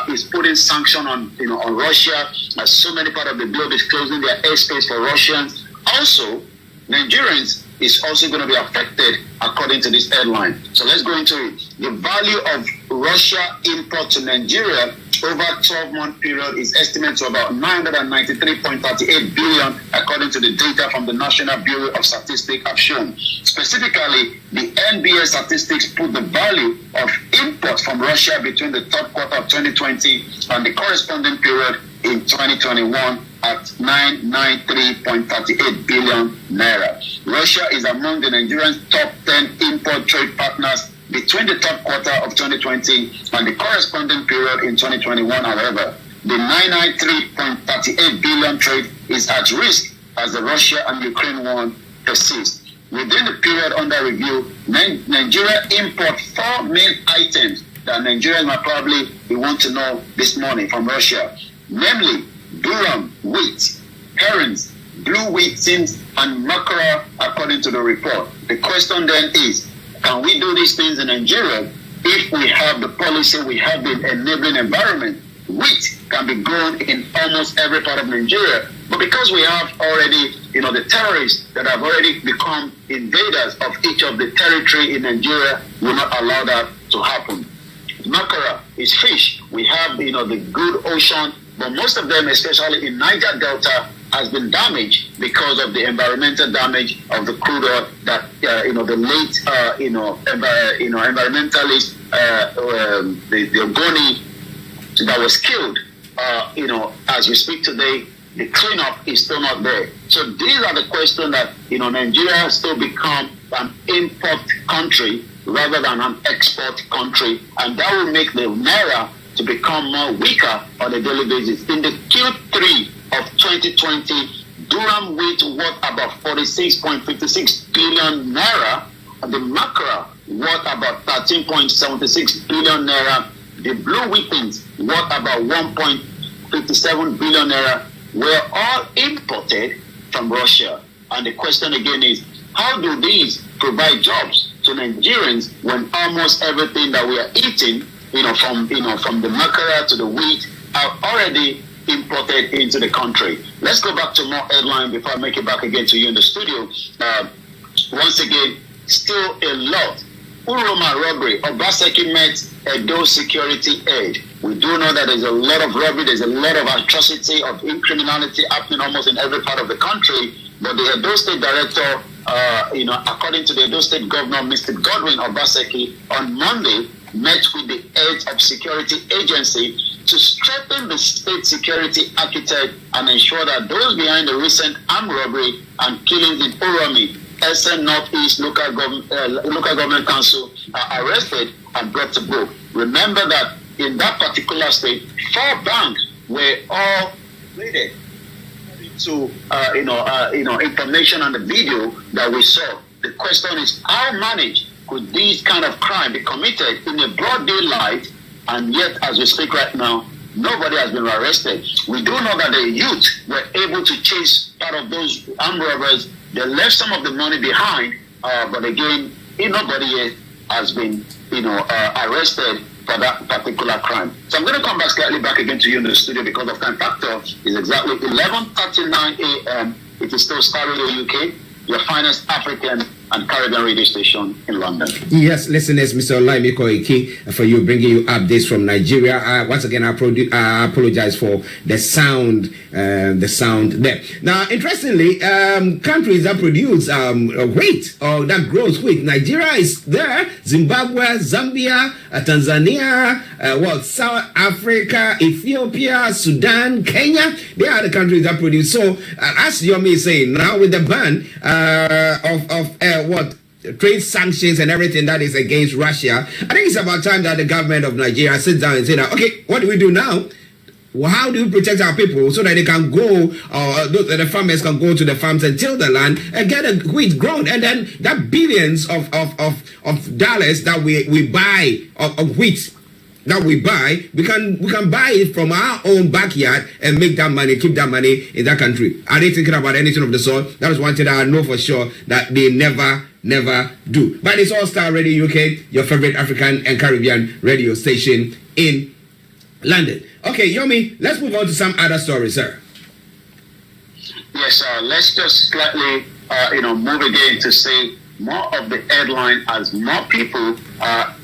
is putting sanction on Russia, as so many part of the globe is closing their airspace for Russians. Also, Nigerians is also going to be affected according to this headline. So let's go into it. The value of Russia import to Nigeria over 12-month period is estimated to about 993.38 billion according to the data from the National Bureau of Statistics have shown. Specifically, the NBA statistics put the value of imports from Russia between the third quarter of 2020 and the corresponding period in 2021 at 993.38 billion naira. Russia is among the Nigerian's top 10 import trade partners between the third quarter of 2020 and the corresponding period in 2021. However, the 993.38 billion trade is at risk as the Russia and Ukraine war persists. Within the period under review, Nigeria import 4 main items that Nigerians might probably want to know this morning from Russia, namely durum, wheat, herrings, blue wheat tins, and mackerel, according to the report. The question then is, can we do these things in Nigeria if we have the policy, we have the enabling environment? Wheat can be grown in almost every part of Nigeria, but because we have already, the terrorists that have already become invaders of each of the territory in Nigeria, will not allow that to happen. Mackerel is fish. We have, the good ocean, but most of them, especially in Niger Delta, has been damaged because of the environmental damage of the crude oil that, the late, environmentalist, the Ogoni that was killed, as we speak today, the cleanup is still not there. So these are the questions that, Nigeria has still become an import country rather than an export country, and that will make the Naira to become more weaker on a daily basis. In the Q3 of 2020, durum wheat worth about 46.56 billion Naira, and the mackerel worth about 13.76 billion Naira, the blue wheatings worth about 1.57 billion Naira, were all imported from Russia. And the question again is, how do these provide jobs to Nigerians when almost everything that we are eating, from the mackerel to the wheat, are already imported into the country? Let's go back to more headline before I make it back again to you in the studio. Once again, still a lot. Uroma robbery. Obaseki met Edo security aid. We do know that there's a lot of robbery, there's a lot of atrocity, of criminality happening almost in every part of the country. But the Edo State Director, according to the Edo State Governor, Mr. Godwin Obaseki, on Monday met with the heads of security agency to strengthen the state security architect and ensure that those behind the recent armed robbery and killings in Uromi, SN Northeast Local Government Council, are arrested and brought to book. Remember that in that particular state, 4 banks were all raided. To information and the video that we saw. The question is, how managed could these kind of crime be committed in a broad daylight, and yet as we speak right now, nobody has been arrested? We do know that the youth were able to chase part of those armed robbers. They left some of the money behind, but again, nobody yet has been arrested for that particular crime. So I'm going to come slightly back again to you in the studio because of time factor. It's exactly 11:39 a.m. It is still Starr Radio UK, your finest African and Caribbean radio station in London. Yes, listeners, Mr. Olayomi Koiki, for you bringing you updates from Nigeria. Once again, I apologize for the sound there. Now, interestingly, countries that produce wheat or that grows wheat, Nigeria is there, Zimbabwe, Zambia, Tanzania, South Africa, Ethiopia, Sudan, Kenya. They are the countries that produce. So, as Yomi is saying, now with the ban of trade sanctions and everything that is against Russia, I think it's about time that the government of Nigeria sits down and say, okay, what do we do now? Well, how do we protect our people so that they can go, the farmers can go to the farms and till the land and get a wheat grown, and then that billions of dollars that we buy of wheat that we buy, we can buy it from our own backyard and make that money, keep that money in that country. Are they thinking about anything of the sort? That is one thing that I know for sure that they never do. But it's all Starr Radio UK, your favorite African and Caribbean radio station in London. Okay, Yomi, let's move on to some other stories, sir. Yes, let's just slightly, move again to say more of the headline as more people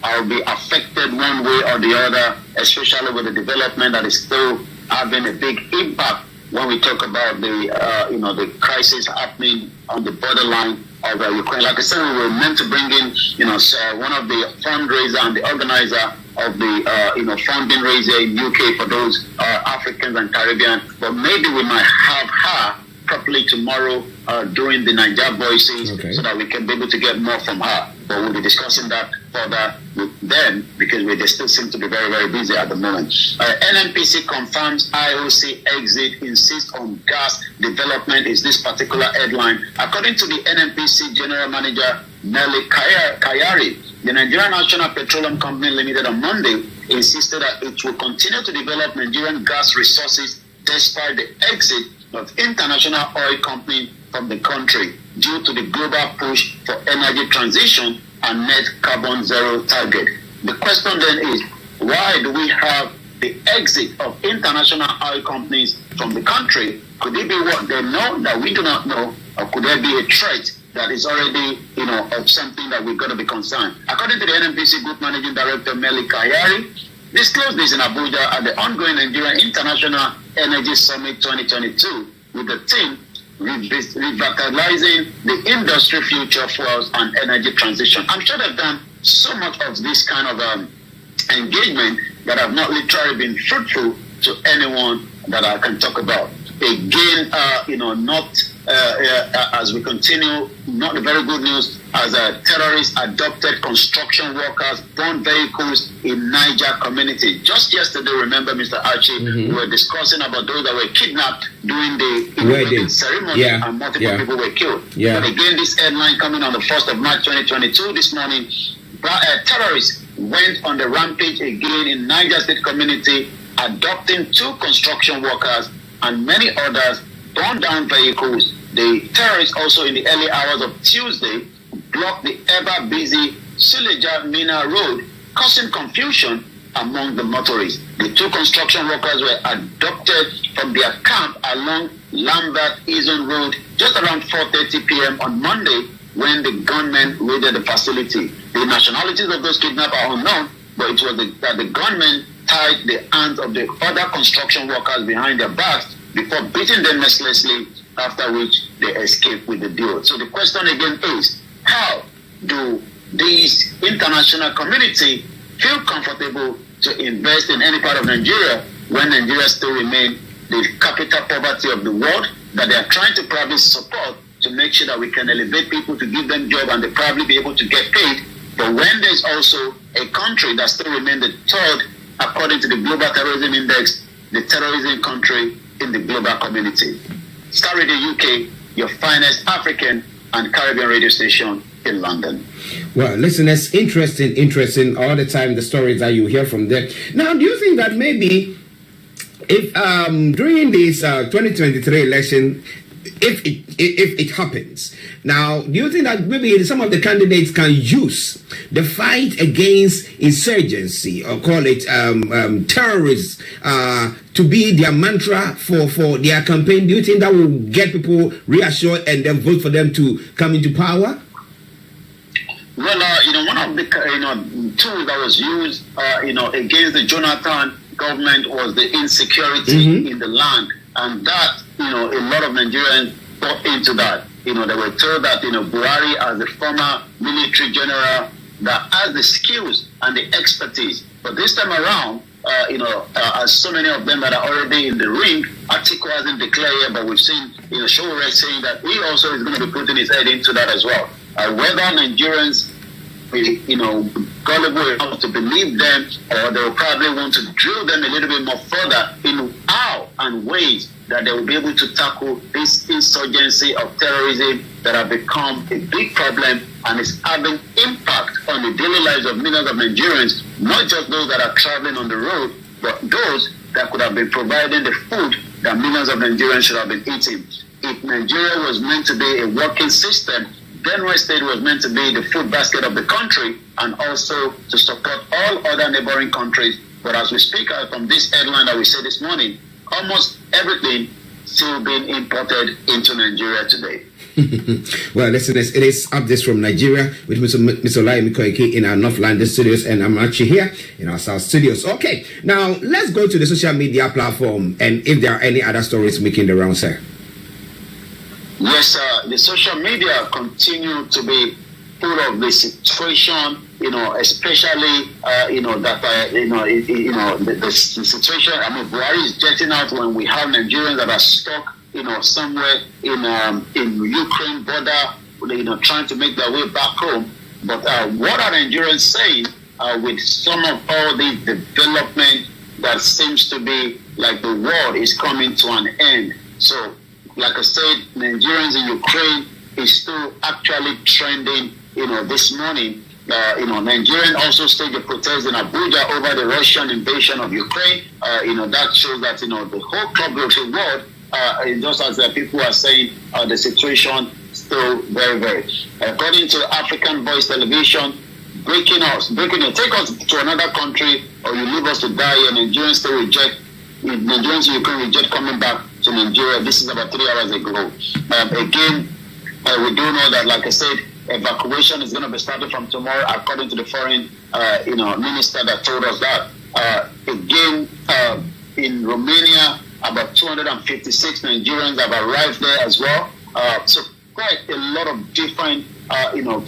will be affected one way or the other, especially with the development that is still having a big impact when we talk about the crisis happening on the borderline of Ukraine. Like I said, we were meant to bring in, one of the fundraiser and the organizer of the, funding raiser in UK for those Africans and Caribbean, but maybe we might have her properly tomorrow during the Niger Voices, so that we can be able to get more from her. but we'll be discussing that further with them because they still seem to be very, very busy at the moment. NNPC confirms IOC exit, insists on gas development is this particular headline. According to the NNPC General Manager, Nelly Kayari, the Nigerian National Petroleum Company Limited on Monday insisted that it will continue to develop Nigerian gas resources despite the exit of international oil companies from the country due to the global push for energy transition and net carbon zero target. The question then is, why do we have the exit of international oil companies from the country? Could it be what they know that we do not know, or could there be a threat that is already, of something that we've got to be concerned? According to the NNPC Group Managing Director, Melly Kayari, disclosed this in Abuja at the ongoing Nigerian International Energy Summit 2022 with the team revitalizing the industry future fuels and energy transition. I'm sure they've done so much of this kind of engagement that have not literally been fruitful to anyone that I can talk about. Again, as we continue, not very good news as terrorists adopted construction workers, burned vehicles in Niger community. Just yesterday, remember, Mr. Archie, we were discussing about those that were kidnapped during the wedding ceremony and multiple people were killed. But again, this headline coming on the 1st of March 2022, this morning, terrorists went on the rampage again in Niger State community, adopting 2 construction workers and many others, burned down vehicles. The terrorists also in the early hours of Tuesday blocked the ever-busy Suleja Mina Road, causing confusion among the motorists. The 2 construction workers were abducted from their camp along Lambert Eason Road just around 4:30 p.m. on Monday when the gunmen raided the facility. The nationalities of those kidnapped are unknown, but it was that the gunmen tied the hands of the other construction workers behind their backs before beating them mercilessly, after which they escaped with the deal. So the question again is, how do these international community feel comfortable to invest in any part of Nigeria when Nigeria still remains the capital poverty of the world, that they are trying to probably support to make sure that we can elevate people to give them job and they probably be able to get paid. But when there's also a country that still remains the 3rd, according to the Global Terrorism Index, the terrorism country in the global community. Starr Radio UK, your finest African and Caribbean radio station in London. Well, listeners, interesting all the time, the stories that you hear from them. Now, do you think that maybe if during this 2023 election, if it happens, now, do you think that maybe some of the candidates can use the fight against insurgency, or call it terrorists, to be their mantra for their campaign? Do you think that will get people reassured and then vote for them to come into power? Well, one of the tools that was used, against the Jonathan government was the insecurity in the land, and that, a lot of Nigerians bought into that. They were told that, Buhari, as a former military general, that has the skills and the expertise. But this time around, as so many of them that are already in the ring, Atiku hasn't declared yet, but we've seen, SOWORE saying that he also is going to be putting his head into that as well. Whether Nigerians, gullible enough to believe them, or they will probably want to drill them a little bit more further in how and ways that they will be able to tackle this insurgency of terrorism that have become a big problem and is having impact on the daily lives of millions of Nigerians, not just those that are traveling on the road, but those that could have been providing the food that millions of Nigerians should have been eating. If Nigeria was meant to be a working system, Benue State was meant to be the food basket of the country and also to support all other neighboring countries. But as we speak from this headline that we said this morning, almost everything still being imported into Nigeria today. Well, listeners, it is updates from Nigeria with Mr. Olayomi Koiki in our North London studios, and I'm actually here in our South studios. Okay, now let's go to the social media platform and if there are any other stories making the round, sir. Yes, the social media continue to be full of the situation, especially, the situation. I mean, Buhari is jetting out when we have Nigerians that are stuck, somewhere in Ukraine border, trying to make their way back home. But what are Nigerians saying with some of all the development that seems to be like the world is coming to an end? So, like I said, Nigerians in Ukraine is still actually trending, this morning. Nigerians also staged a protest in Abuja over the Russian invasion of Ukraine. That shows that, the whole club of the world, just as people are saying, the situation still very, very. According to African Voice Television, breaking news, take us to another country or you leave us to die, and Nigerians still reject, Nigerians in Ukraine reject coming back to Nigeria. This is about 3 hours ago. Again, we do know that, like I said, evacuation is going to be started from tomorrow, according to the foreign, minister that told us that. Again, in Romania, about 256 Nigerians have arrived there as well. So quite a lot of different,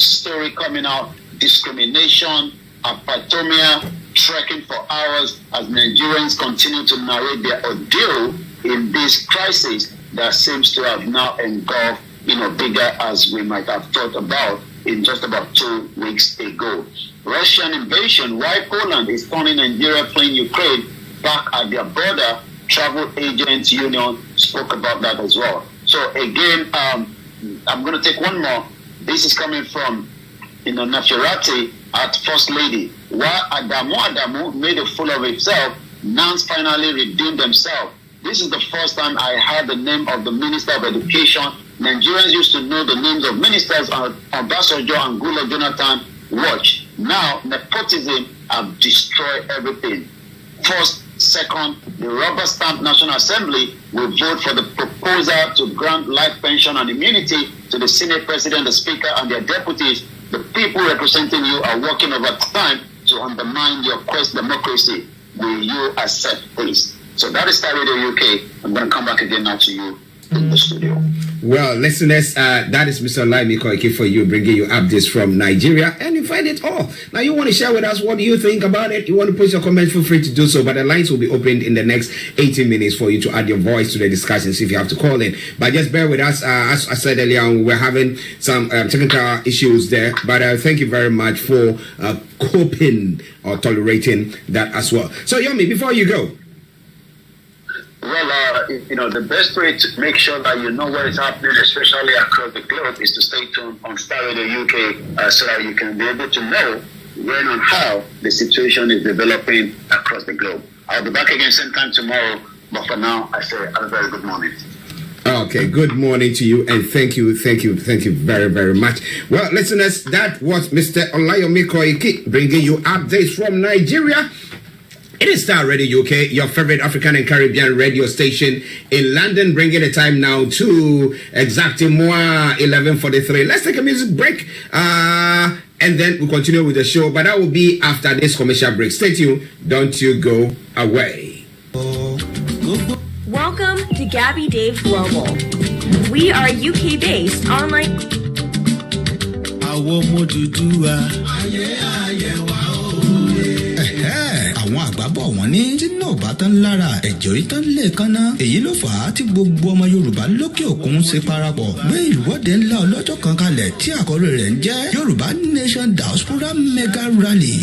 story coming out. Discrimination, apatomia, trekking for hours as Nigerians continue to narrate their ordeal in this crisis that seems to have now engulfed, bigger as we might have thought about in just about 2 weeks ago. Russian invasion, why Poland is turning Nigeria playing Ukraine back at their border. Travel Agents Union spoke about that as well. So again, I'm going to take one more. This is coming from, Nafirati at First Lady. While Adamu made a fool of himself, Nans finally redeemed themselves. This is the first time I heard the name of the Minister of Education. Nigerians used to know the names of ministers on Obasanjo and Goodluck Jonathan watch. Now, nepotism have destroyed everything. First, second, the rubber stamp National Assembly will vote for the proposal to grant life pension and immunity to the Senate President, the Speaker, and their deputies. The people representing you are working overtime to undermine your quest democracy. Will you accept this? So that is Starr Radio UK. I'm going to come back again now to you in the studio. Well, listeners, that is Mr. Olayomi Koiki for you, bringing you updates from Nigeria, and you find it all. Now, you want to share with us what do you think about it? You want to put your comments, feel free to do so, but the lines will be opened in the next 18 minutes for you to add your voice to the discussions if you have to call in. But just bear with us. As I said earlier, we're having some technical issues there, but thank you very much for coping or tolerating that as well. So, Yomi, before you go. Well, the best way to make sure that you know what is happening, especially across the globe, is to stay tuned on Starr Radio UK so that you can be able to know when and how the situation is developing across the globe. I'll be back again same time tomorrow, but for now, I say have a very good morning. Okay, good morning to you, and thank you very, very much. Well, listeners, that was Mr. Olayomi Koiki bringing you updates from Nigeria. It is Starr Radio UK, your favorite African and Caribbean radio station in London, bringing the time now to exactly 11:43. Let's take a music break, and then we'll continue with the show, but that will be after this commercial break. Stay tuned, don't you go away. Welcome to Gabby Dave Global. We are UK-based online... àwọn àgbàbọ̀ wọn ní tí náà bá tán lára ẹ̀jẹ̀ orí tán lè kánná èyí ló fà á tí gbogbo ọmọ Yorùbá lókè òkun ṣe parapọ̀ gbé ìwọ́de ńlá ọlọ́jọ́ kan kalẹ̀ tí àkọ́rí rẹ̀ ń jẹ́ Yorùbá Nation Diaspora Mega Rally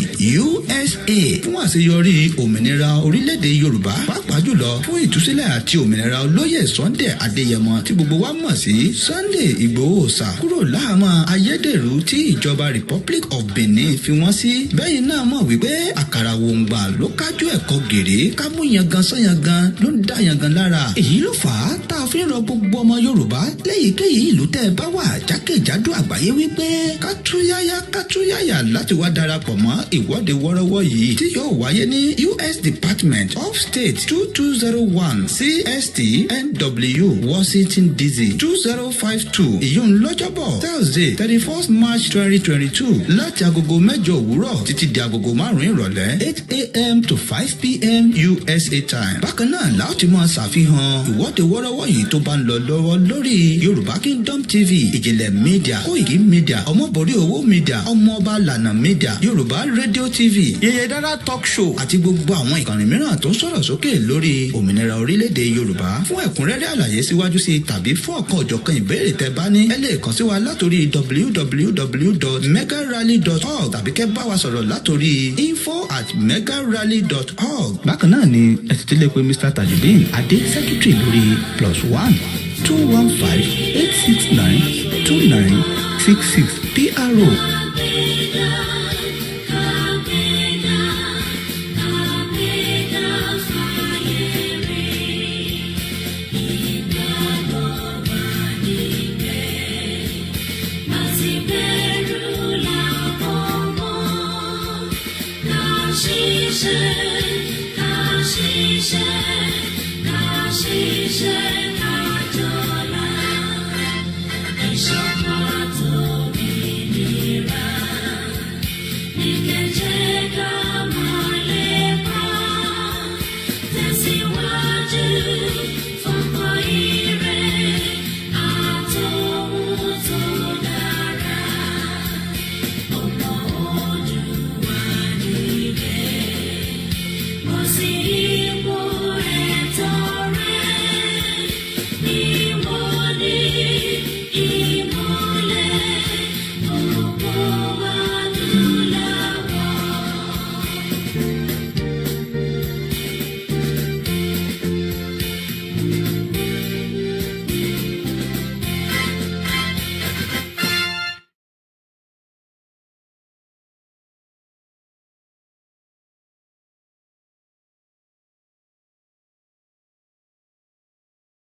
USA fún àṣeyọrí òmìnira orílẹ̀-èdè Yorùbá pàápàá jùlọ fún ìtúsílẹ̀ àti òmìnira olóyè Sunday Adéyẹmọ tí gbogbo wa mọ̀ sí Sunday Igboho Òòṣà kúrò láhàámọ́ ayédèrú tí ìjọba Republic of Benin fi wọ́n sí bẹ́yìn náà mọ̀ wípé àkàrà wòǹgbà ló kájú ẹ̀kọ́ gèrè kámú yangan sányangan ló ń dá yangan lára èyí ló fà á tá a fi ń rọ gbogbo ọmọ Yorùbá léyìíkéyìí ìlú tẹ́ ẹ bá wà jákèjádò àgbáyé wípé kátúyáyà láti wá darapọ̀ mọ́ ìwọ́de wọ́rọ́wọ́ yìí tí yóò wáyé ní US Department of State 2201 CST NW Washington DC 2052 ìyóò lọ́jọ́bọ̀ Thursday 31st March 2022 láti agogo 8 òwúrọ̀ títí di agogo 5 ìrọ̀lẹ́ 8 a.m. a.m. to 5 p.m. USA time. Bákan náà láti máa ṣàfihàn ìwọ́de wọ́rọ́wọ́ yìí tó bá ń lọ lọ́wọ́ lórí Yorùbá Kingdom TV, Ìjìnlẹ̀ Media, Koiki Media, Ọmọbọ̀rí Owó Media, Ọmọọba Lànà Media, Yorùbá Radio TV, Yèyé Dára Talk Show àti gbogbo àwọn ìkànnì mìíràn tó ń sọ̀rọ̀ sókè lórí òmìnira orílẹ̀-èdè Yorùbá. Fún ẹ̀kúnrẹ́rẹ́ àlàyé síwájú sí tàbí fún ọ̀kan òjọ̀kan ìbéèrè tẹ́ bá ní, ẹ lè kàn sí wa látòrí www.megarally.org tàbí kẹ́ bá wa sọ̀rọ̀ látòrí info@megarally.org. Bákan náà ni ẹ ti lè pe Mr. Tajudeen Adé Secretary lórí +1 215 869 2966 PRO. She said